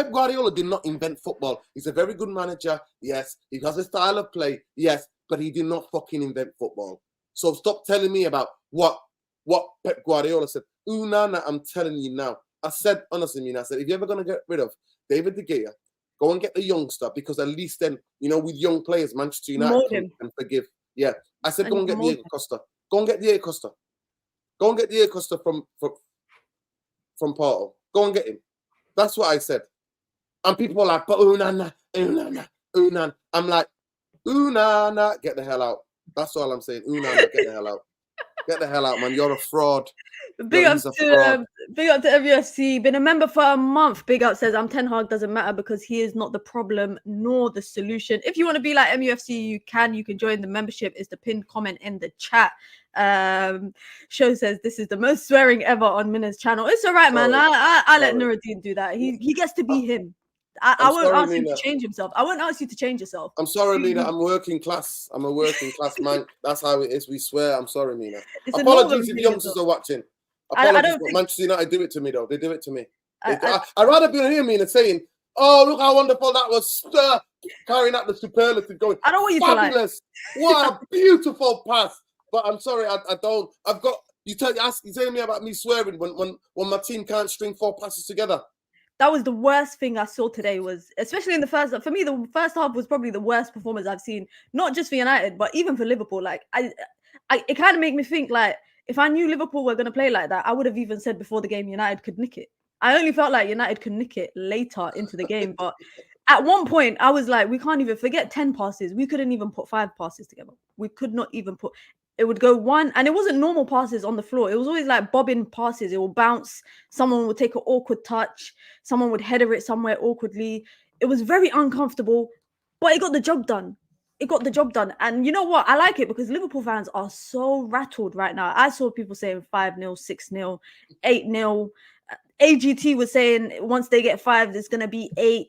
Guardiola did not invent football. He's a very good manager. Yes. He has a style of play. Yes. But he did not fucking invent football. So stop telling me about what Pep Guardiola said. Nana, I'm telling you now. I said, honestly, Mina, I said, if you're ever going to get rid of David De Gea, go and get the youngster, because at least then, with young players, Manchester United can forgive. Yeah. I said, go and get Diego Costa. Go and get Diego Costa. Go and get Diego Costa from Porto. Go and get him. That's what I said. And people are like, but Unana. I'm like, Unana, get the hell out. That's all I'm saying. Unana, get the hell out. Get the hell out, man. You're a fraud. Big up He's a fraud. to MUFC. Been a member for a month. Big up says, I'm Ten Hag, doesn't matter because he is not the problem nor the solution. If you want to be like MUFC, you can. You can join the membership. It's the pinned comment in the chat. Show says this is the most swearing ever on Mina's channel. It's all right, man. I let Nuradeen do that. He gets to be him. I won't ask him to change himself. I won't ask you to change yourself. I'm sorry, Mina. I'm working class. I'm a working class man. That's how it is. We swear. I'm sorry, Mina. Apologies if youngsters are watching. Apologies, but Manchester United do it to me, though. They do it to me. I'd rather be here, Mina, saying, "Oh, look how wonderful that was!" Carrying out the superlative, going, "I don't want you fabulous! To like. What a beautiful pass!" But I'm sorry, I don't. I've got you telling me about me swearing when my team can't string 4 passes together. That was the worst thing I saw today. Was especially in the first. For me, the first half was probably the worst performance I've seen. Not just for United, but even for Liverpool. Like it kind of made me think like, if I knew Liverpool were going to play like that, I would have even said before the game United could nick it. I only felt like United could nick it later into the game. But at one point, I was like, we can't even forget 10 passes. We couldn't even put 5 passes together. We could not even put... It would go one, and it wasn't normal passes on the floor. It was always like bobbing passes. It will bounce. Someone would take an awkward touch. Someone would header it somewhere awkwardly. It was very uncomfortable, but it got the job done. It got the job done. And you know what? I like it because Liverpool fans are so rattled right now. I saw people saying 5-0, 6-0, 8-0. AGT was saying once they get 5, it's going to be 8.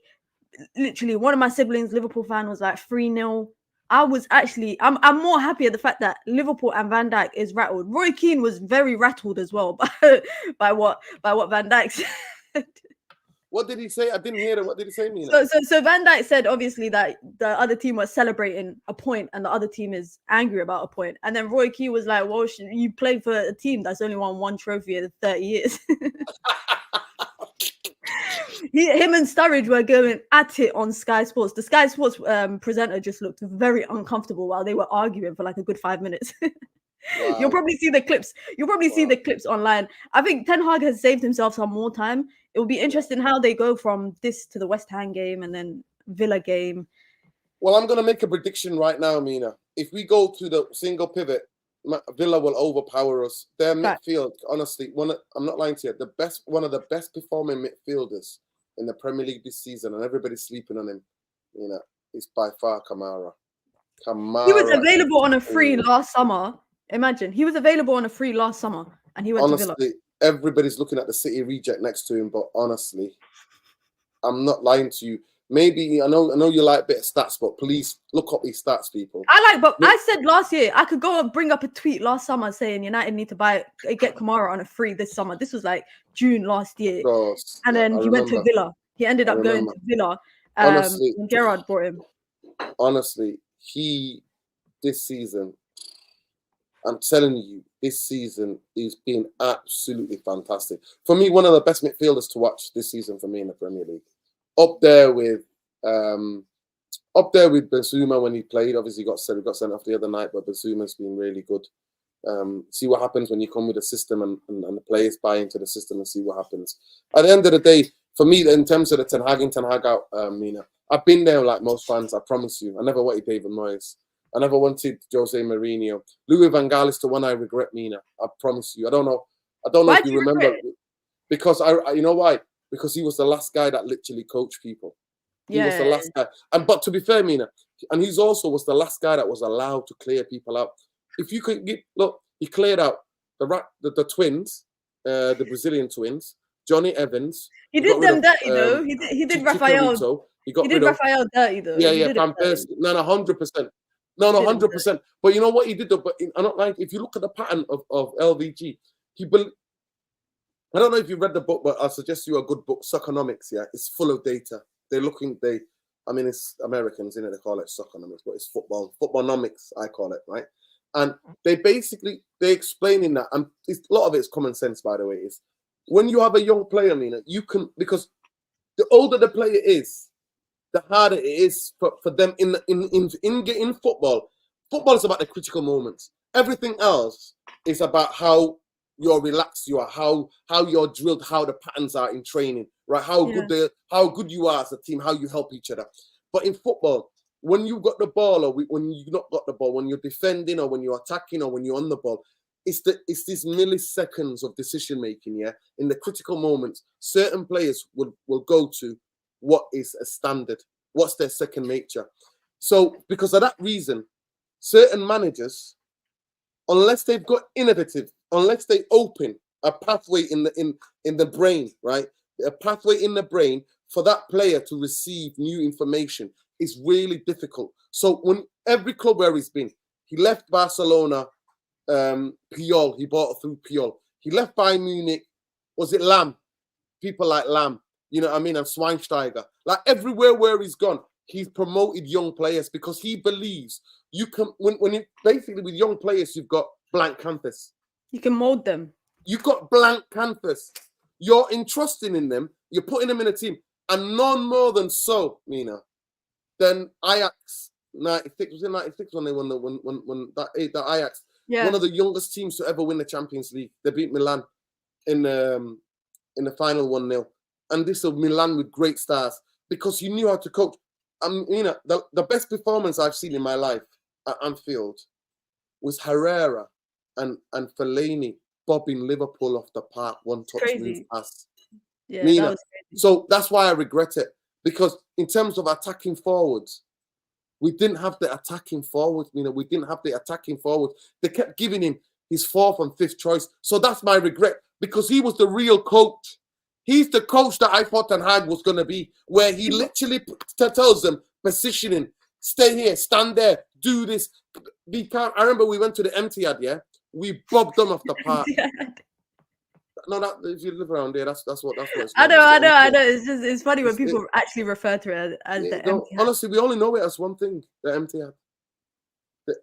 Literally, one of my siblings, Liverpool fan, was like 3-0. I'm more happy at the fact that Liverpool and Van Dijk is rattled. Roy Keane was very rattled as well by what Van Dijk said. What did he say? I didn't hear it. What did he say, Mina? So Van Dijk said obviously that the other team was celebrating a point and the other team is angry about a point. And then Roy Keane was like, well, you play for a team that's only won 1 trophy in 30 years. Him and Sturridge were going at it on Sky Sports. The Sky Sports presenter just looked very uncomfortable while they were arguing for like a good 5 minutes. Wow. You'll probably see the clips. See the clips online. I think Ten Hag has saved himself some more time. It will be interesting how they go from this to the West Ham game and then Villa game. Well, I'm going to make a prediction right now, Mina. If we go to the single pivot, Villa will overpower us. Their midfield, honestly, I'm not lying to you, one of the best performing midfielders in the Premier League this season, and everybody's sleeping on him. You know, it's by far Kamara. He was available on a free last summer. Imagine he was available on a free last summer, and he went to Villa. Everybody's looking at the City reject next to him, but honestly, I'm not lying to you. Maybe I know you like a bit of stats, but please look up these stats, people. I said last year I could go and bring up a tweet last summer saying United need to get Kamara on a free this summer. This was like June last year, and then he went to Villa. He ended up going to Villa. Honestly, when Gerrard brought him. Honestly, this season, I'm telling you, this season is been absolutely fantastic. For me, one of the best midfielders to watch this season for me in the Premier League. Up there with Bissouma when he played. Obviously, got sent off the other night, but Bissouma's been really good. See what happens when you come with a system and the players buy into the system and see what happens. At the end of the day, for me, in terms of the Ten Hag out, Mina, I've been there like most fans. I promise you. I never wanted David Moyes. I never wanted Jose Mourinho. Louis van Gaal is the one I regret, Mina. I promise you. I don't know if you remember. Because you know why? Because he was the last guy that literally coached people. He was the last guy. But to be fair, Mina, and he's also was the last guy that was allowed to clear people out. If you could he cleared out the twins, the Brazilian twins, Johnny Evans. He did them dirty though. He did Rafael. He did Rafael dirty though. Yeah, Van Persie. No, 100%. No, 100%. But you know what he did though? But I'm not like, if you look at the pattern of LVG, I don't know if you read the book, but I'll suggest you a good book, Soccernomics. Yeah, it's full of data. I mean, it's Americans, they call it Soccernomics, but it's footballnomics, I call it, right? And they're explaining that, and a lot of it's common sense, by the way, is when you have a young player, Mina, you can, because the older the player is, the harder it is for them in football. Football is about the critical moments. Everything else is about how you're relaxed, you are, how you're drilled, how the patterns are in training, right? How good you are as a team, how you help each other. But in football, when you've got the ball or when you've not got the ball, when you're defending or when you're attacking or when you're on the ball, it's these milliseconds of decision making. Yeah, in the critical moments, certain players will go to what is a standard, what's their second nature. So because of that reason, certain managers, unless they've got innovative, unless they open a pathway in the brain, right? A pathway in the brain for that player to receive new information is really difficult. So when every club where he's been, he left Barcelona, Puyol, he bought through Puyol. He left Bayern Munich, was it Lam? People like Lam, you know what I mean, and Schweinsteiger. Like everywhere where he's gone, he's promoted young players because he believes you can, when you basically with young players, you've got blank canvas. You can mold them. You've got blank canvas. You're entrusting in them. You're putting them in a team. And none more than so, Mina, than Ajax 96. Was it 96 when they won that Ajax? Yeah. One of the youngest teams to ever win the Champions League. They beat Milan in the final 1-0. And this is Milan with great stars because he knew how to coach. You know, the best performance I've seen in my life at Anfield was Herrera and Fellaini bobbing Liverpool off the park, one touch move pass. Yeah, that was crazy. So that's why I regret it, because in terms of attacking forwards, we didn't have the attacking forwards. You know, we didn't have the attacking forwards. They kept giving him his fourth and fifth choice. So that's my regret, because he was the real coach. He's the coach that I thought Ten Hag was going to be, where he literally tells them, positioning, stay here, stand there, do this, be calm. I remember we went to the Etihad, yeah? We bobbed them off the park. No, that if you live around there, that's what it's I know. It's funny when people actually refer to it as the Etihad. Honestly, we only know it as one thing, the Etihad.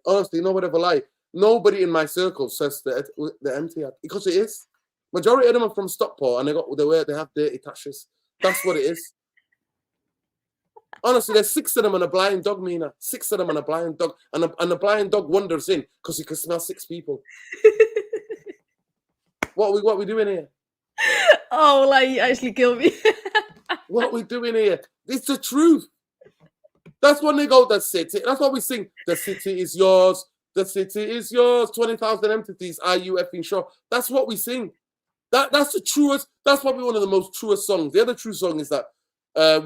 Honestly, nobody ever lie. Nobody in my circle says the Etihad, because it is. Majority of them are from Stockport, and they have dirty tashes. That's what it is. Honestly, there's 6 of them and a blind dog, Mina. 6 of them and a blind dog, and a blind dog wanders in because he can smell 6 people. What are we doing here? Oh, like you actually killed me. What are we doing here? It's the truth. That's when they go, the city. That's what we sing. The city is yours. The city is yours. 20,000 entities. Are you effing sure? That's what we sing. That's the truest. That's probably one of the most truest songs. The other true song is that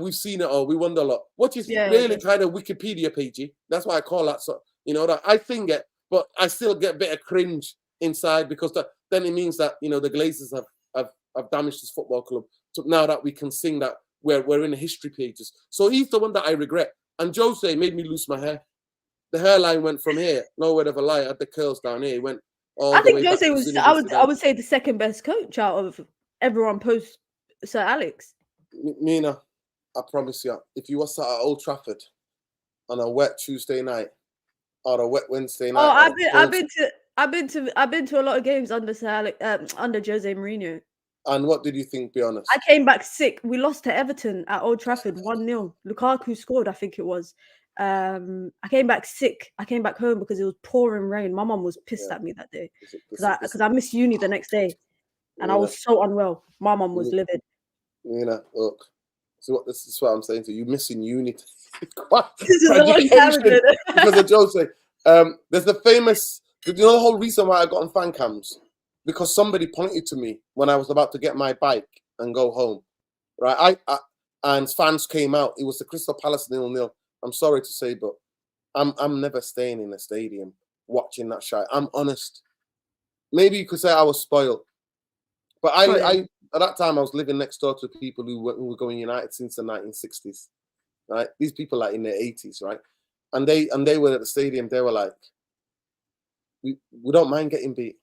we've seen it all. We wonder a lot. What is really kind of Wikipedia pagey. That's why I call that song. You know, that I sing it, but I still get a bit of cringe inside, because then it means that, you know, the Glazers have damaged this football club. So now that we can sing that we're in the history pages. So he's the one that I regret. And Jose made me lose my hair. The hairline went from here, nowhere ever lie. I had the curls down here. It went all I the way think Jose back was. to I would say the second best coach out of everyone post Sir Alex. Mina, I promise you, if you were sat at Old Trafford on a wet Tuesday night or a wet Wednesday night, I've been to a lot of games under Sir Alex, under Jose Mourinho. And what did you think? Be honest. I came back sick. We lost to Everton at Old Trafford 1-0. Lukaku scored, I think it was. I came back sick. I came back home because it was pouring rain. My mum was pissed at me that day because I missed uni the next day, and I was so unwell. My mum was livid. Look. So this is what I'm saying to you. Missing uni. This is a long time ago. Because of Jose. There's the famous. You know the whole reason why I got on fan cams? Because somebody pointed to me when I was about to get my bike and go home. Right? And fans came out. It was the Crystal Palace 0-0. I'm sorry to say, but I'm never staying in a stadium watching that shit. I'm honest. Maybe you could say I was spoiled, but I at that time I was living next door to people who were going United since the 1960s. Right? These people like in their 80s, right? And they were at the stadium. They were like, we don't mind getting beat,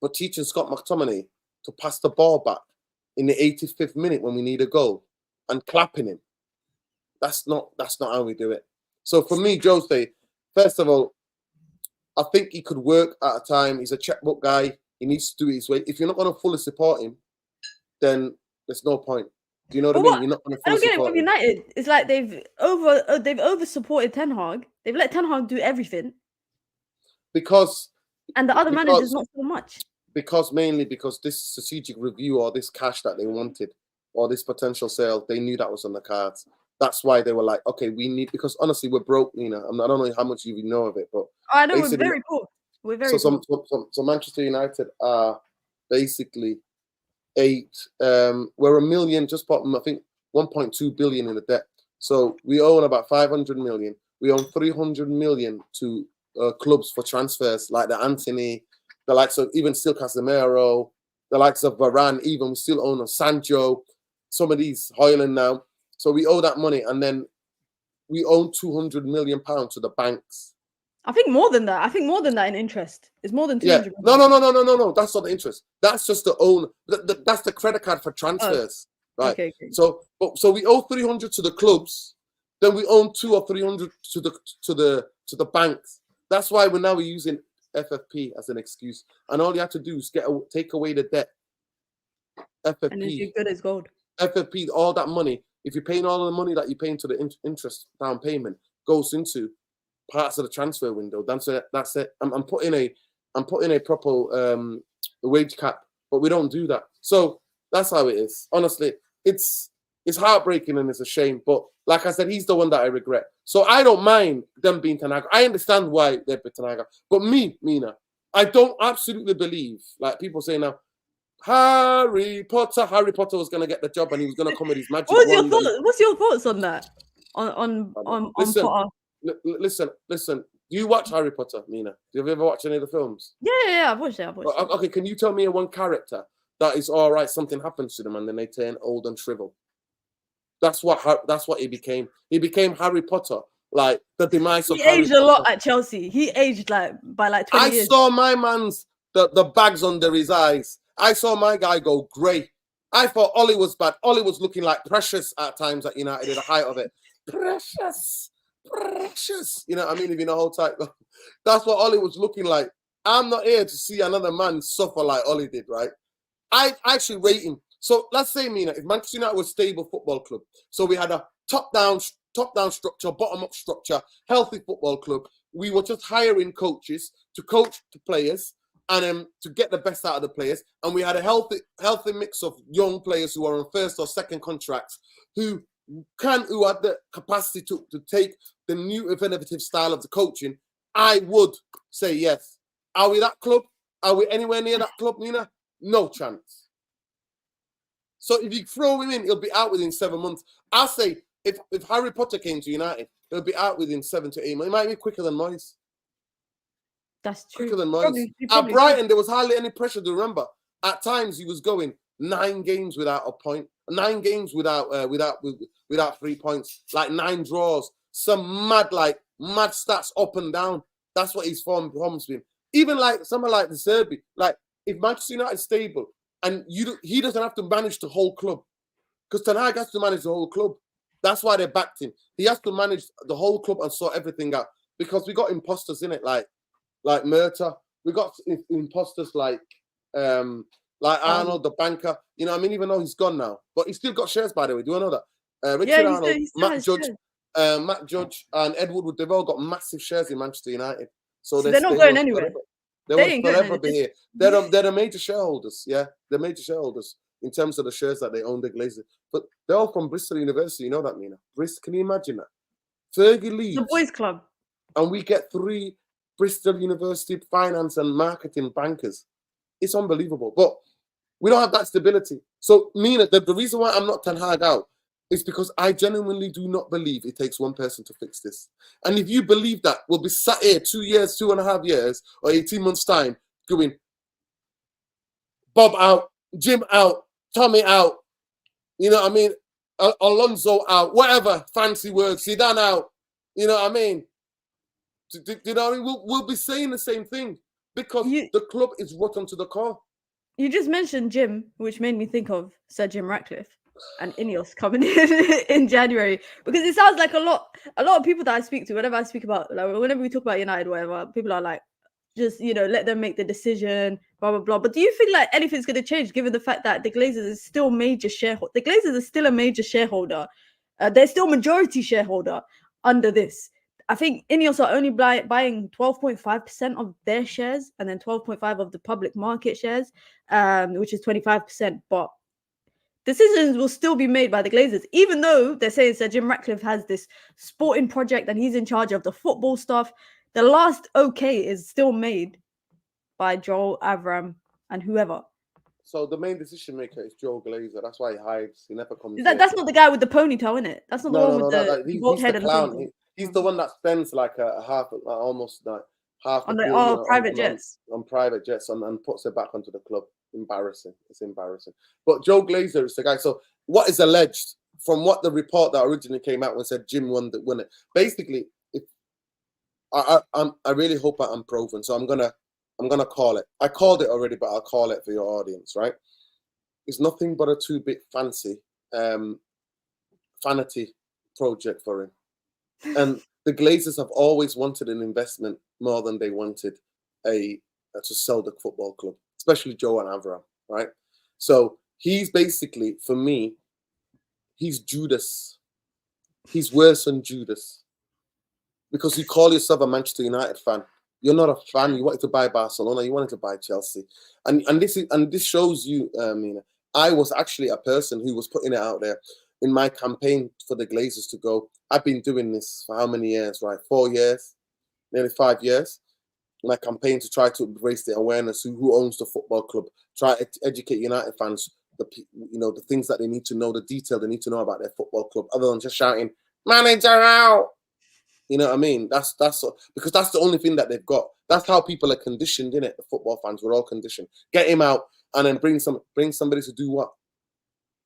but teaching Scott McTominay to pass the ball back in the 85th minute when we need a goal and clapping him. That's not how we do it. So for me, Jose, first of all, I think he could work at a time. He's a checkbook guy. He needs to do it his way. If you're not going to fully support him, then there's no point. Do you know what I mean? You're not going to fully support him. I don't get it with United. It's like they've over supported Ten Hag. They've let Ten Hag do everything. And the other managers not so much. Mainly because this strategic review or this cash that they wanted or this potential sale, they knew that was on the cards. That's why they were like, okay, we need, because honestly, we're broke, Nina. I don't know how much you know of it, but I know we're very poor. We're very poor. So Manchester United are basically we're a million, just bottom, I think 1.2 billion in the debt. So we own about 500 million. We own 300 million to clubs for transfers, like the Anthony, the likes of even still Casemiro, the likes of Varane, even we still own a Sancho, some of these Hoyland now. So we owe that money, and then we own 200 million pounds to the banks. I think more than that. I think more than that in interest. It's more than 200 million. No. That's not the interest. That's just the own. That's the credit card for transfers. Oh. Right. Okay. So we owe 300 to the clubs, then we own 200 or 300 to the banks. That's why we're using FFP as an excuse, and all you have to do is take away the debt. FFP. And it's good as gold. FFP, all that money. If you're paying all of the money that you're paying to the interest down payment, goes into parts of the transfer window. That's it. I'm putting a proper wage cap, but we don't do that. So that's how it is. Honestly, it's heartbreaking and it's a shame. But like I said, he's the one that I regret. So I don't mind them being Ten Hag. I understand why they're Ten Hag. But Mina, I don't absolutely believe, like people say now, Harry Potter was going to get the job and he was going to come with his magic. What's your thoughts on that? On Potter? Listen. Do you watch Harry Potter, Mina? Do you ever watch any of the films? Yeah, I've watched it. Okay, can you tell me one character that is all right, something happens to them and then they turn old and shrivel? That's what he became. He became Harry Potter, like the demise of Harry Potter. He aged a lot at Chelsea. He aged by 20 years. I saw my man's the bags under his eyes. I saw my guy go grey. I thought Ollie was bad. Ollie was looking like Precious at times at United at the height of it. Precious. You know what I mean? If you know whole type. That's what Ollie was looking like. I'm not here to see another man suffer like Ollie did, right? I actually rate him. So let's say, Mina, if Manchester United was a stable football club, so we had a top-down structure, bottom-up structure, healthy football club, we were just hiring coaches to coach the players and to get the best out of the players, and we had a healthy mix of young players who are on first or second contracts who had the capacity to take the new innovative style of the coaching, I would say yes. Are we that club? Are we anywhere near that club, Nina? No chance. So if you throw him in, he'll be out within 7 months. I'll say if Harry Potter came to United, he'll be out within 7 to 8 months. It might be quicker than Moyes. That's true. Quicker than Moyes. At Brighton, there was hardly any pressure to remember. At times, he was going 9 games without a point, 9 games without 3 points, like 9 draws, some mad stats up and down. That's what his form's been. Even like someone like the Serbi, like if Manchester United is stable and he doesn't have to manage the whole club, because Ten Hag has to manage the whole club. That's why they backed him. He has to manage the whole club and sort everything out, because we got imposters in it, like Murta. We got imposters like Arnold, the banker. You know, I mean, even though he's gone now, but he's still got shares, by the way. Do you know that? Richard Arnold, Matt Judge, and Ed Woodward, they've all got massive shares in Manchester United. So they're not going anywhere. They will forever be here. They're the major shareholders. Yeah, they're major shareholders in terms of the shares that they own, the Glazers. But they're all from Bristol University. You know that, Mina? Can you imagine that? Fergie leaves. The boys' club. And we get 3 Bristol University finance and marketing bankers. It's unbelievable. But we don't have that stability. So, Mina, the reason why I'm not Ten Hag out is because I genuinely do not believe it takes one person to fix this. And if you believe that, we'll be sat here 2 years, 2.5 years, or 18 months' time, going Bob out, Jim out, Tommy out, you know what I mean? Alonso out, whatever, fancy words, Zidane out, you know what I mean? Do you know what I mean? We'll be saying the same thing because the club is rotten to the core. You just mentioned Jim, which made me think of Sir Jim Ratcliffe and Ineos coming in January, because it sounds like a lot of people that I speak to, whenever I speak about, like, whenever we talk about United, whatever, people are like, just, you know, let them make the decision, blah blah blah. But do you think like anything's going to change given the fact that the Glazers is still major shareholder? The Glazers are still a major shareholder. They're still majority shareholder under this. I think Ineos are only buying 12.5% of their shares and then 12.5% of the public market shares, which is 25%. But decisions will still be made by the Glazers, even though they're saying Sir Jim Ratcliffe has this sporting project and he's in charge of the football stuff. The last okay is still made by Joel Avram and whoever. So the main decision maker is Joe Glazer. That's why he hides. He never comes. That's not the guy with the ponytail, is it? That's not the one with the bald he's head the and the clown. ponytail. He's the one that spends like almost like half a On the billion private jets. on private jets and puts it back onto the club. Embarrassing. It's embarrassing. But Joe Glazer is the guy. So what is alleged from what the report that originally came out when said Jim won it? Basically, if I really hope I'm proven. So I'm gonna call it. I called it already, but I'll call it for your audience, right? It's nothing but a 2-bit fancy vanity project for him. And the Glazers have always wanted an investment more than they wanted to sell the football club, especially Joe and Avram, right? So he's basically, for me, he's Judas. He's worse than Judas. Because you call yourself a Manchester United fan. You're not a fan. You wanted to buy Barcelona. You wanted to buy Chelsea, and this shows you, Mina. I was actually a person who was putting it out there in my campaign for the Glazers to go. I've been doing this for how many years, right? 4 years, nearly 5 years. My campaign to try to raise the awareness who owns the football club, try to educate United fans, the things that they need to know, the detail they need to know about their football club, other than just shouting "manager out." You know what I mean? That's because that's the only thing that they've got. That's how people are conditioned, innit? The football fans, we're all conditioned. Get him out and then bring somebody to do what?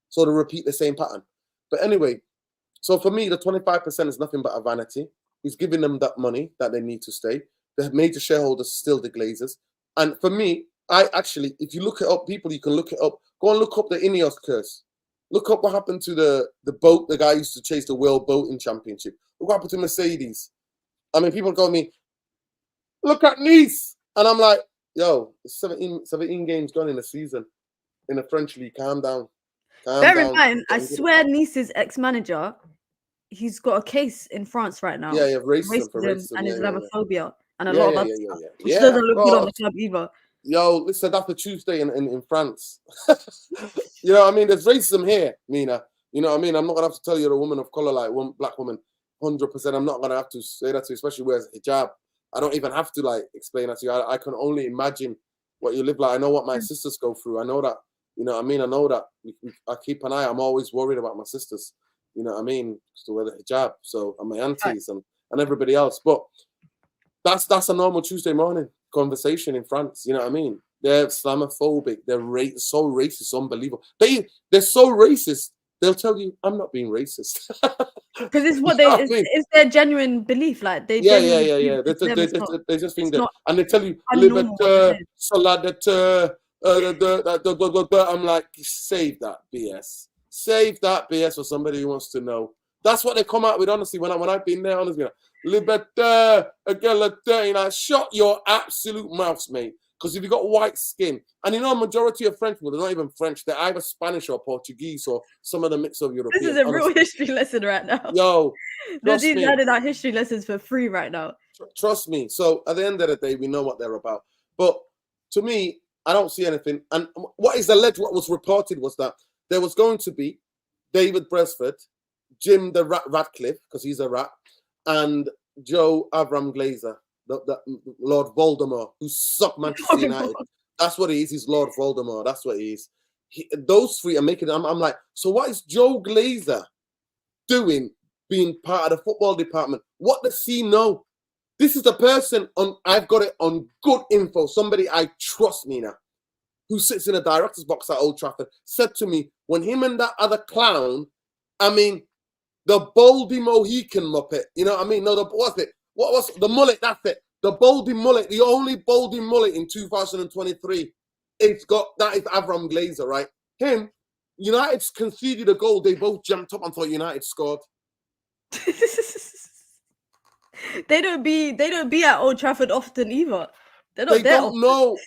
So to repeat the same pattern. But anyway, so for me, the 25% is nothing but a vanity. He's giving them that money that they need to stay. The major shareholders still the Glazers. And for me, I actually, if you look it up, people, you can look it up. Go and look up the Ineos curse. Look up what happened to the boat. The guy used to chase the World Boating Championship. Look what happened to Mercedes. I mean, people call me, look at Nice. And I'm like, yo, it's 17 games gone in a season in the French league. Calm down. Bear in mind, I swear Nice's ex-manager, he's got a case in France right now. Yeah, racism and Islamophobia and a lot of other stuff, which doesn't look good on the club either. Yo, listen, that's a Tuesday in France. You know what I mean? There's racism here, Mina. You know what I mean? I'm not going to have to tell you you're a woman of color, like one black woman, 100%. I'm not going to have to say that to you, especially wears hijab. I don't even have to like explain that to you. I can only imagine what you live like. I know what my sisters go through. I know that, you know what I mean? I know that I keep an eye. I'm always worried about my sisters. You know what I mean? To wear the hijab. So, and my aunties and everybody else. But that's a normal Tuesday morning conversation in France. You know what I mean? They're Islamophobic. They're so racist, unbelievable. They're so racist. They'll tell you, I'm not being racist. Because it's what it's their genuine belief. Like they yeah. They just think that, and they tell you liberté, solidarité. I'm like, save that BS. Save that BS for somebody who wants to know. That's what they come out with, honestly. When I've been there, honestly, liberté, égalité, you know, shut your absolute mouths, mate. Because if you've got white skin, and you know, a majority of French people, they're not even French, they're either Spanish or Portuguese or some of the mix of European. This is a real history lesson right now. Yo, Nuradeen's adding our history lessons for free right now. Trust me. So at the end of the day, we know what they're about. But to me, I don't see anything. And what is alleged, what was reported was that there was going to be David Bresford, Jim the Ratcliffe, because he's a rat, and Joe Avram Glazer, the Lord Voldemort, who sucked Manchester United. That's what he is. He's Lord Voldemort. That's what he is. Those three are making. I'm like, so what is Joe Glazer doing being part of the football department? What does he know? This is the person I've got it on good info. Somebody I trust, Mina, who sits in a director's box at Old Trafford, said to me when him and that other clown, I mean, the Baldy Mohican Muppet, you know what I mean? No, what's it? What was the mullet? That's it. The Baldy mullet, the only Baldy mullet in 2023. That is Avram Glazer, right? Him, United's conceded a goal. They both jumped up and thought United scored. They don't be at Old Trafford often either. They don't know.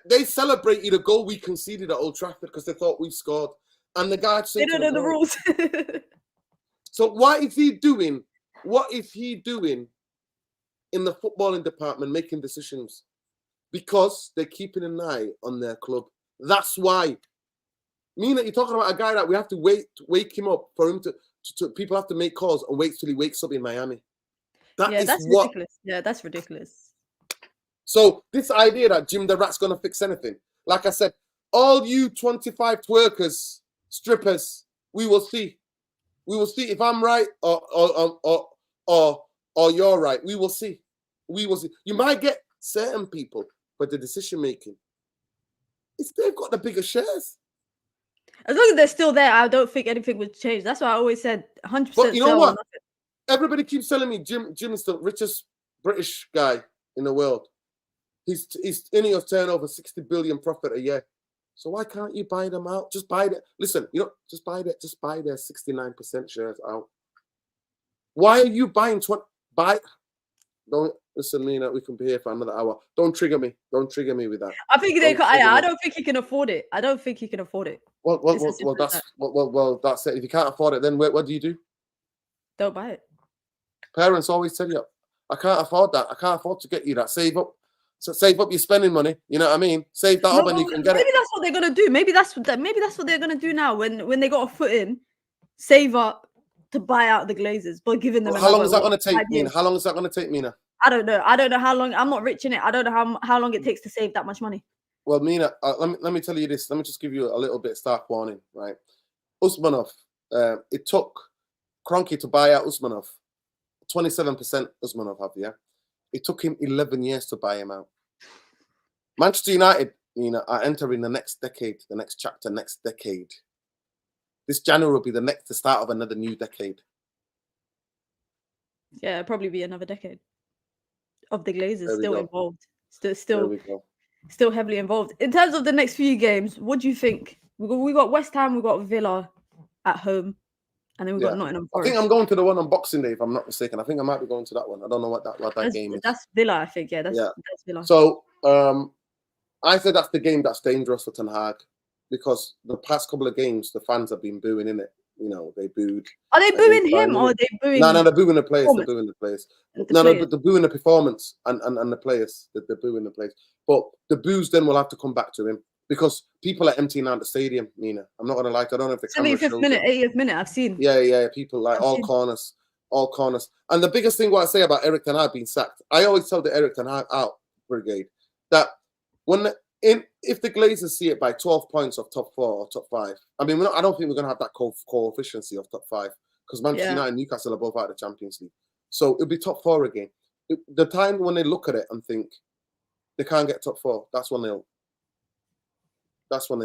They celebrated a goal we conceded at Old Trafford because they thought we scored. And the guy said, they don't know the rules. So what is he doing? What is he doing in the footballing department making decisions? Because they're keeping an eye on their club. That's why. Mina, you're talking about a guy that we have to wake him up for him to people have to make calls and wait till he wakes up in Miami. That's ridiculous. Yeah, that's ridiculous. So this idea that Jim the Rat's gonna fix anything, like I said, all you 25 twerkers, strippers, we will see. We will see if I'm right or you're right. We will see. We will see. You might get certain people, but the decision making, they've got the bigger shares. As long as they're still there, I don't think anything would change. That's why I always said 100%. But you know what? Everybody keeps telling me Jim's the richest British guy in the world. He's in his turnover 60 billion profit a year. So why can't you buy them out? Just buy that. Listen, just buy their 69% shares out. Why are you buying 20? Don't listen, Mina. We can be here for another hour. Don't trigger me. Don't trigger me with that. I think I don't think he can afford it. I don't think he can afford it. Well, that's it. If you can't afford it, then what do you do? Don't buy it. Parents always tell you, I can't afford that. I can't afford to get you that. Save up. So save up your spending money. You know what I mean? Save that up and you can get it. Maybe that's what they're gonna do. Maybe that's what they're gonna do now when they got a foot in, save up to buy out the Glazers, but giving them. How long is that gonna take, Mina? How long is that gonna take, Mina? I don't know. I don't know how long. I'm not rich in it. I don't know how long it takes to save that much money. Well, Mina, let me tell you this. Let me just give you a little bit of stark warning, right? Usmanov, it took Kroenke to buy out Usmanov. 27% Usmanov have, yeah? It took him 11 years to buy him out. Manchester United, are entering the next decade, the next chapter, next decade. This January will be the start of another new decade. Yeah, it'll probably be another decade of the Glazers still involved. Still heavily involved. In terms of the next few games, what do you think? We got West Ham, we got Villa at home, and then we got Nottingham Forest. I think I'm going to the one on Boxing Day, if I'm not mistaken. I think I might be going to that one. I don't know what that game is. That's Villa, I think. Yeah, that's Villa. So I said that's the game that's dangerous for Ten Hag, because the past couple of games the fans have been booing in it. They booed. Are they booing him or are they booing? No, they're booing the players. They're booing the players. They're booing the performance and the players. They're booing the players. But the boos then will have to come back to him, because people are emptying out the stadium, Mina. I'm not going to lie. I don't know if the 75th minute, 80th minute, I've seen. Yeah. People like all corners. And the biggest thing what I say about Eric Ten Hag being sacked, I always tell the Eric Ten Hag out brigade that if the Glazers see it by 12 points of top 4 or top 5, I mean, I don't think we're going to have that coefficient of top 5, because Manchester United and Newcastle are both out of the Champions League. So it'll be top 4 again. The time when they look at it and think they can't get top 4, that's when they'll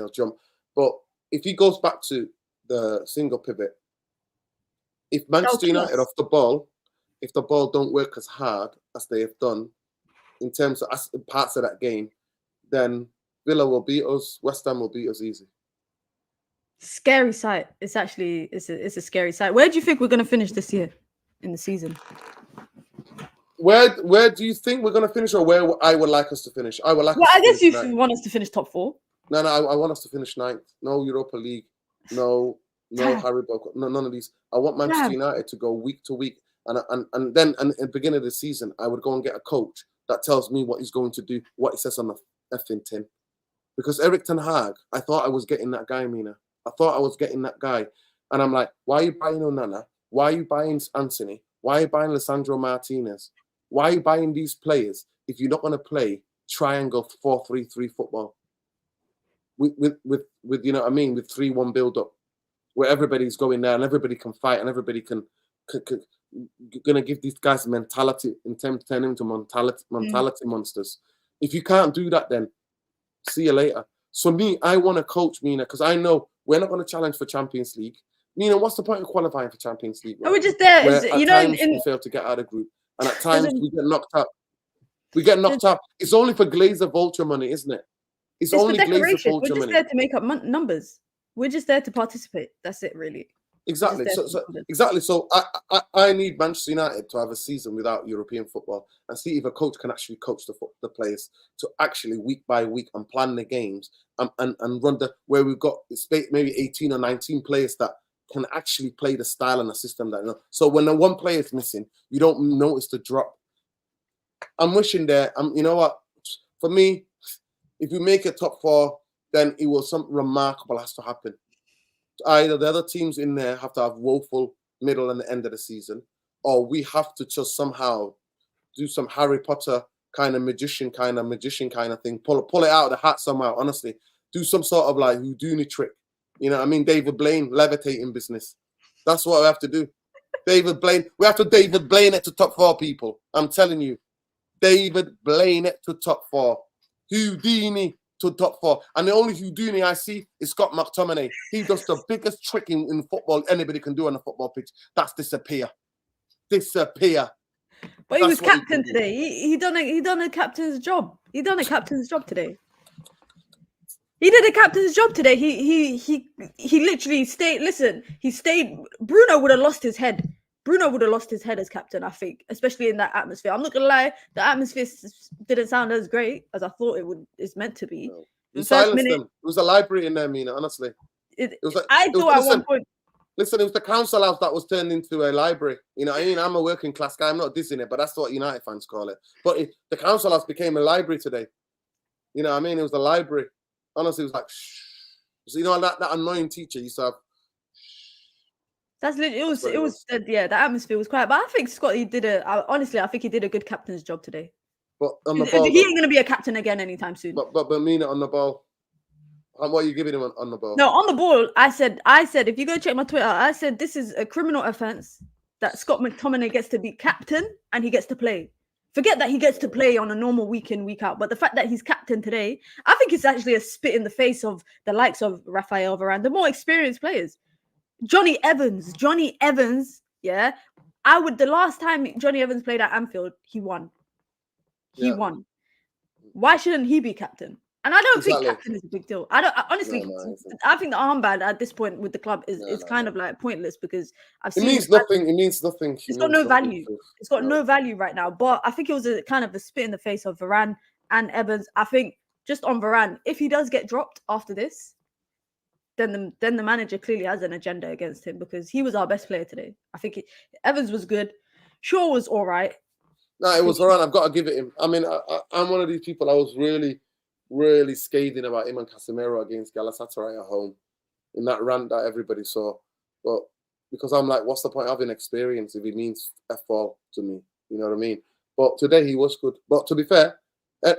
jump. But if he goes back to the single pivot, if Manchester United off the ball, if the ball don't work as hard as they have done in terms of parts of that game, then Villa will beat us. West Ham will beat us easy. Scary sight. It's a scary sight. Where do you think we're going to finish this year in the season? Where do you think we're going to finish, or where I would like us to finish? I guess you want us to finish top 4. No, I want us to finish 9th. No Europa League. No Haribo. No, none of these. I want Manchester United to go week to week, and then at the beginning of the season, I would go and get a coach that tells me what he's going to do, what he says on the effing tin. Because Eric Ten Hag, I thought I was getting that guy, Mina. I thought I was getting that guy, and I'm like, why are you buying Onana? Why are you buying Anthony? Why are you buying Lisandro Martinez? Why are you buying these players if you're not going to play triangle 4-3-3 football? With you know what I mean, with 3-1 build up, where everybody's going there and everybody can fight and everybody can gonna give these guys mentality and turn them into mentality monsters. If you can't do that, then see you later. So me, I want to coach Mina, because I know we're not going to challenge for Champions League. Mina, what's the point of qualifying for Champions League? Right? We're just there. At times we fail to get out of group, and at times we get knocked out. It's only for Glazer vulture money, isn't it? It's only Glazer vulture money. We're just there to make up numbers. We're just there to participate. That's it, really. Exactly. So I need Manchester United to have a season without European football, and see if a coach can actually coach the players to actually week by week and plan the games and run where we've got maybe 18 or 19 players that can actually play the style and the system that So when the one player is missing, you don't notice the drop. I'm wishing there. You know what? For me, if we make a top 4, then something remarkable has to happen. Either the other teams in there have to have woeful middle and the end of the season, or we have to just somehow do some Harry Potter kind of magician kind of thing. Pull it out of the hat somehow. Honestly, do some sort of like Houdini trick. You know what I mean? David Blaine levitating business. That's what we have to do. David Blaine. We have to David Blaine it to top 4 people. I'm telling you, David Blaine it to top 4. Houdini to top 4. And the only Houdini I see is Scott McTominay. He does the biggest trick in football anybody can do on a football pitch. That's disappear. Disappear. But he was captain today. He done a captain's job. He done a captain's job today. He did a captain's job today. He literally stayed. Listen, he stayed. Bruno would have lost his head. Bruno would have lost his head as captain, I think, especially in that atmosphere. I'm not gonna lie, the atmosphere didn't sound as great as I thought it would. It's meant to be. No. You silenced them. It was a library in there, Mina. Honestly, it was like, I thought at one point. Listen, it was the council house that was turned into a library. You know, I mean, I'm a working class guy. I'm not dissing it, but that's what United fans call it. But the council house became a library today. You know what I mean? It was the library. Honestly, it was like, shh. So, you know, that annoying teacher used to have. That's literally, it was yeah, the atmosphere was quiet. But I think Scotty honestly, I think he did a good captain's job today. But on the ball, he ain't going to be a captain again anytime soon. But Mina on the ball. What are you giving him on the ball? No, on the ball, I said, if you go check my Twitter, I said this is a criminal offense that Scott McTominay gets to be captain and he gets to play. Forget that he gets to play on a normal week in, week out. But the fact that he's captain today, I think it's actually a spit in the face of the likes of Raphael Varane, the more experienced players. Johnny Evans, yeah. The last time Johnny Evans played at Anfield, he won. He won. Why shouldn't he be captain? And I don't think captain is a big deal. Honestly, I think the armband at this point with the club is kind of like pointless because I've seen it means nothing. It means nothing. It's got no value. It's got no value right now. But I think it was a kind of a spit in the face of Varane and Evans. I think just on Varane, if he does get dropped after this, then the manager clearly has an agenda against him because he was our best player today. I think Evans was good. Shaw was all right. No, it was Varane. I've got to give it him. I mean, I'm one of these people. I was really scathing about him and Casemiro against Galatasaray at home in that rant that everybody saw. But because I'm like, what's the point of having experience if he means F all to me? You know what I mean? But today he was good. But to be fair,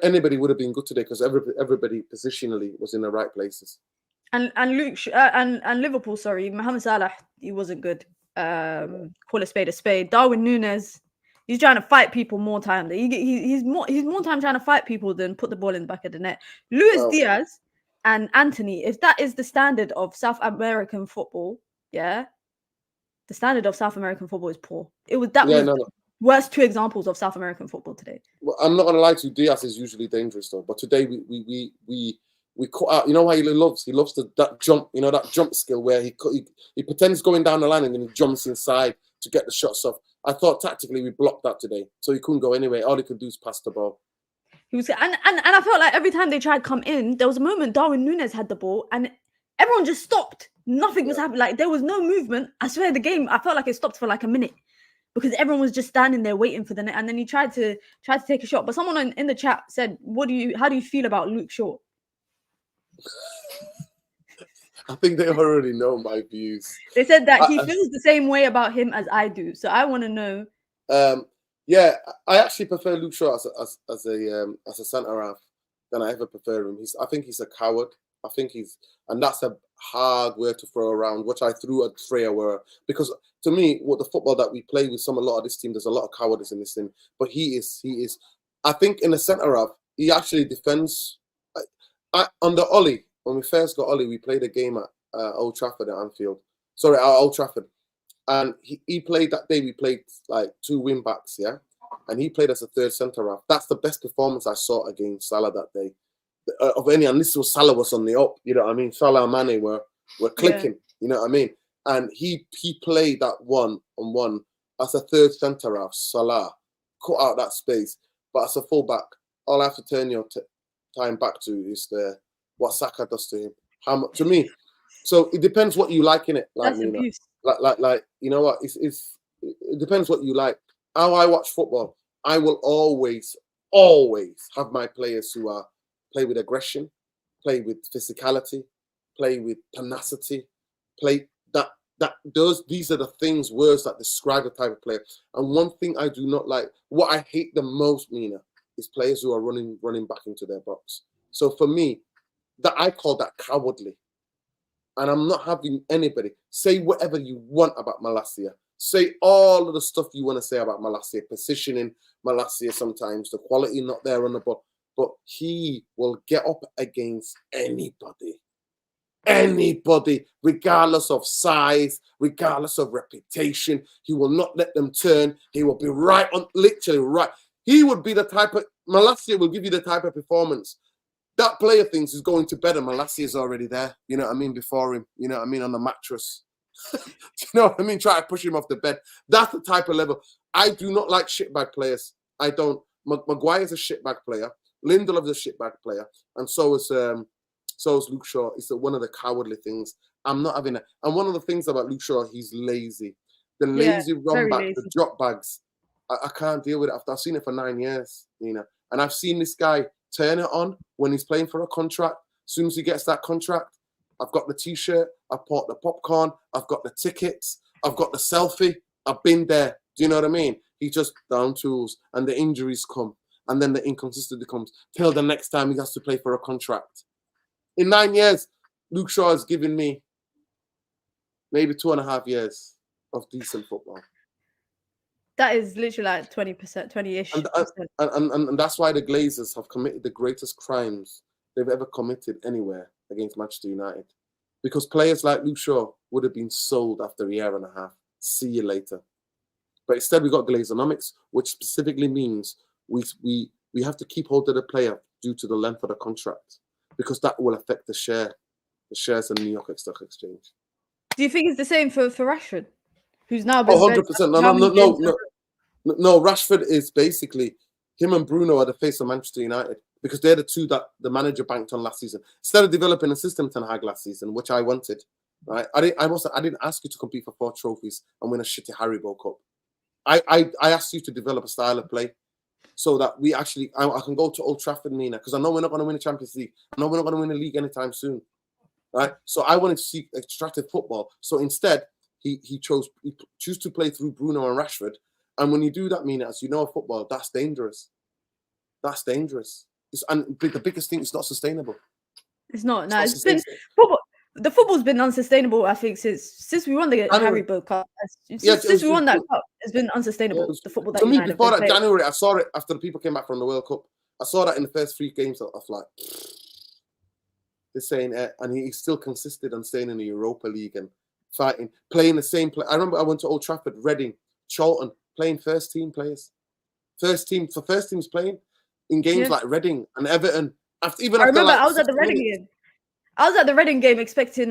anybody would have been good today because everybody positionally was in the right places. And Liverpool, sorry, Mohamed Salah, he wasn't good. Call a spade a spade. Darwin Núñez, he's trying to fight people more time. He's more time trying to fight people than put the ball in the back of the net. Luis Diaz and Anthony, if that is the standard of South American football, yeah, the standard of South American football is poor. Worst 2 examples of South American football today. Well, I'm not gonna lie to you, Diaz is usually dangerous though, but today we cut out. You know why he loves that jump. You know that jump skill where he pretends going down the line and then he jumps inside to get the shots off. I thought tactically we blocked that today, so he couldn't go anywhere. All he could do is pass the ball. He was, and I felt like every time they tried to come in, there was a moment Darwin Núñez had the ball and everyone just stopped. Nothing was happening. Like there was no movement. I swear the game, I felt like it stopped for like a minute because everyone was just standing there waiting for the net. And then he tried to take a shot. But someone in the chat said, how do you feel about Luke Shaw? I think they already know my views. They said that he feels the same way about him as I do. So I want to know. Yeah, I actually prefer Luke Shaw as a centre half than I ever prefer him. I think he's a coward. And that's a hard word to throw around, which I threw at Freya were because to me, what the football that we play with a lot of this team, there's a lot of cowardice in this team. But he is. I think in the centre half, he actually defends. On the Ollie, when we first got Ollie, we played a game at Old Trafford at Anfield. Sorry, at Old Trafford. And he played that day, we played like 2 wing backs, yeah? And he played as a third centre-half. That's the best performance I saw against Salah that day. Of any, and this was Salah was on the up, you know what I mean? Salah and Mane were clicking, you know what I mean? And he played that 1-on-1 as a third centre-half, Salah, cut out that space. But as a full-back, all I have to turn your time back to is what Saka does to him. How much to me? So it depends what you like in it. Like, that's abuse. Like you know what? It depends what you like. How I watch football, I will always have my players who play with aggression, play with physicality, play with tenacity, play these are the words that describe the type of player. And one thing I do not like, what I hate the most, Mina, is players who are running back into their box. So for me, that I call that cowardly. And I'm not having anybody say whatever you want about Malacia. Say all of the stuff you want to say about Malacia, positioning Malacia sometimes, the quality not there on the ball. But he will get up against anybody. Anybody, regardless of size, regardless of reputation. He will not let them turn. He will be right on, literally right. He would be the type of, Malacia will give you the type of performance. That player thinks he's going to bed and Malacia is already there. You know what I mean? Before him, you know what I mean? On the mattress. Do you know what I mean? Try to push him off the bed. That's the type of level. I do not like shitbag players. I don't. Maguire's a shitbag player. Lindelof is a shitbag player. And so is Luke Shaw. It's one of the cowardly things. I'm not having it. And one of the things about Luke Shaw, he's lazy. The lazy run back, lazy. the drop bags. I can't deal with it. I've seen it for 9 years, you know. And I've seen this guy turn it on when he's playing for a contract. As soon as he gets that contract, I've got the T-shirt, I've bought the popcorn, I've got the tickets, I've got the selfie. I've been there. Do you know what I mean? He just down tools, and the injuries come, and then the inconsistency comes till the next time he has to play for a contract. In 9 years, Luke Shaw has given me maybe 2.5 years of decent football. That is literally like 20%, 20-ish. And that's why the Glazers have committed the greatest crimes they've ever committed anywhere against Manchester United. Because players like Luke Shaw would have been sold after a year and a half. See you later. But instead, we got Glazonomics, which specifically means we have to keep hold of the player due to the length of the contract, because that will affect the shares in New York Stock Exchange. Do you think it's the same for Rashford, who's now been 100%. No, Rashford is basically, him and Bruno are the face of Manchester United, because they're the two that the manager banked on last season. Instead of developing a system Ten Hag last season, which I wanted, right? I didn't ask you to compete for 4 trophies and win a shitty Haribo Cup. I asked you to develop a style of play so that we actually, I can go to Old Trafford, Mina, because I know we're not going to win a Champions League. I know we're not going to win a league anytime soon, right? So I wanted to see extractive football. So instead, he chose to play through Bruno and Rashford. And when you do that, Mina, as you know, football, that's dangerous. That's dangerous. And the biggest thing, it's not sustainable. It's not. No, it's been football. The football's been unsustainable, I think, since we won the Haribo Cup. Since we won that cup, it's been unsustainable. The football that for me, before that January, I saw it after the people came back from the World Cup. I saw that in the first 3 games of like, they're saying, and he still consisted on staying in the Europa League and fighting, playing the same play. I remember I went to Old Trafford, Reading, Charlton, playing first team players. First teams playing in games like Reading and Everton. I remember I was at the Reading game. I was at the Reading game expecting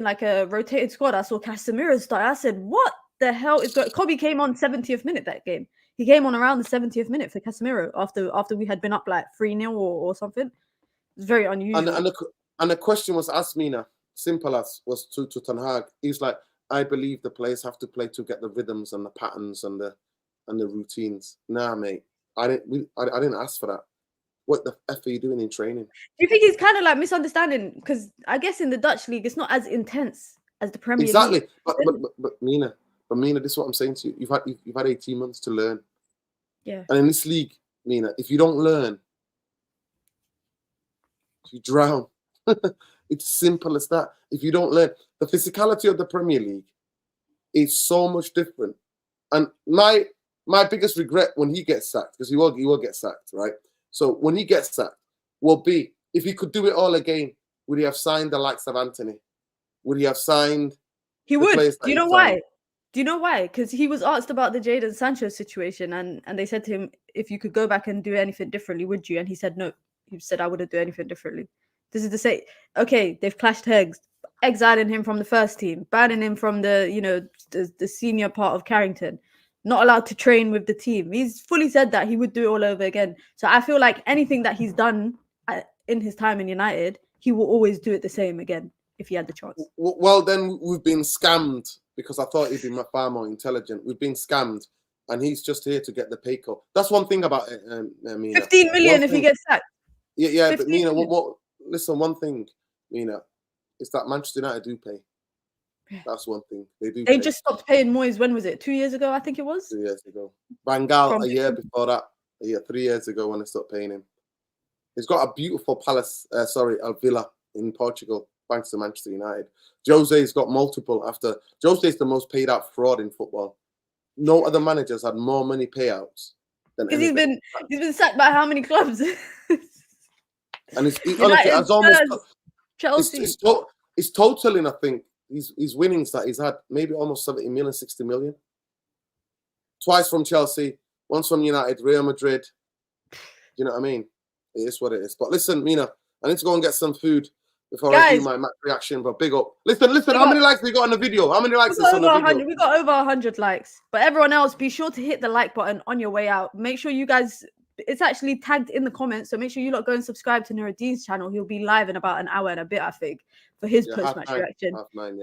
like a rotated squad. I saw Casemiro start. I said, "What the hell is going?" Kobe came on 70th minute that game. He came on around the 70th minute for Casemiro after we had been up like 3-0 or something. It was very unusual. And the question was asked, Mina, simple as was to Ten Hag. He's like, I believe the players have to play to get the rhythms and the patterns and the routines. Nah, mate, I didn't ask for that. What the F are you doing in training? Do you think he's kind of like misunderstanding? Because I guess in the Dutch league, it's not as intense as the Premier League. Exactly. But Mina, this is what I'm saying to you. You've had 18 months to learn. Yeah. And in this league, Mina, if you don't learn, you drown. It's simple as that. If you don't learn, the physicality of the Premier League is so much different. And my biggest regret when he gets sacked, because he will get sacked, right? So when he gets sacked, will be, if he could do it all again, would he have signed the likes of Anthony? Would he have signed? He would. Do you know why? Do you know why? Because he was asked about the Jadon Sancho situation, and they said to him, if you could go back and do anything differently, would you? And he said no. He said, I wouldn't do anything differently. This is to say, okay, they've clashed heads, exiling him from the first team, banning him from the senior part of Carrington. Not allowed to train with the team. He's fully said that he would do it all over again. So I feel like anything that he's done in his time in United, he will always do it the same again if he had the chance. Well, then we've been scammed, because I thought he'd be far more intelligent. We've been scammed, and he's just here to get the pay cut. That's one thing about it, Mina. 15 million if he gets sacked. Yeah, but Mina, listen, one thing, Mina, is that Manchester United do pay. That's one thing. They just stopped paying Moyes. When was it? 2 years ago, I think it was. 2 years ago. Van Gaal a year before that. Yeah, 3 years ago when I stopped paying him. He's got a beautiful palace, a villa in Portugal, thanks to Manchester United. Jose's got multiple after. Jose's the most paid out fraud in football. No other managers had more money payouts than Because anything. he's been sacked by how many clubs? And it's honestly, United, it's almost Spurs, Chelsea. it's totaling. I think his winnings that he's had maybe almost 70 million, 60 million. Twice from Chelsea, once from United, Real Madrid. You know what I mean? It is what it is. But listen, Mina, I need to go and get some food before I do my match reaction. But big up. Listen. How many likes we got on the video? How many likes is on the video? We got over 100 likes. But everyone else, be sure to hit the like button on your way out. Make sure you guys, it's actually tagged in the comments. So make sure you lot go and subscribe to Nuradeen's channel. He'll be live in about an hour and a bit, I think, for his post-match reaction.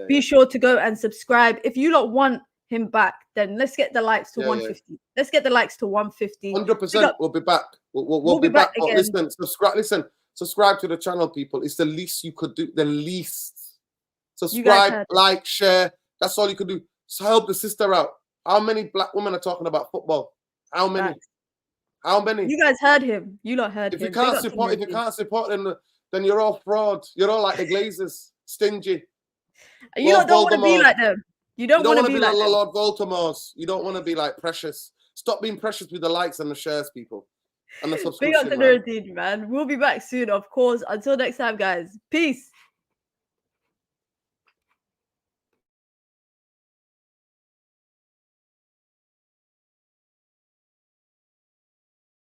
Be sure to go and subscribe. If you lot want him back, then let's get the likes to 150. Yeah. Let's get the likes to 150. 100%. We'll be back. We'll be back. But listen, subscribe to the channel, people. It's the least you could do. The least. Subscribe, like, share. That's all you could do. So help the sister out. How many black women are talking about football? How many? Right. How many? You guys heard him. You lot heard him. If you can't support them, then you're all fraud. You're all like the Glazers, stingy. You lot don't want to be like them. You don't want to be like Lord Voldemort's. You don't want to be like Precious. Stop being precious with the likes and the shares, people. And the subscription. Big up to Nuradeen, man. We'll be back soon, of course. Until next time, guys. Peace.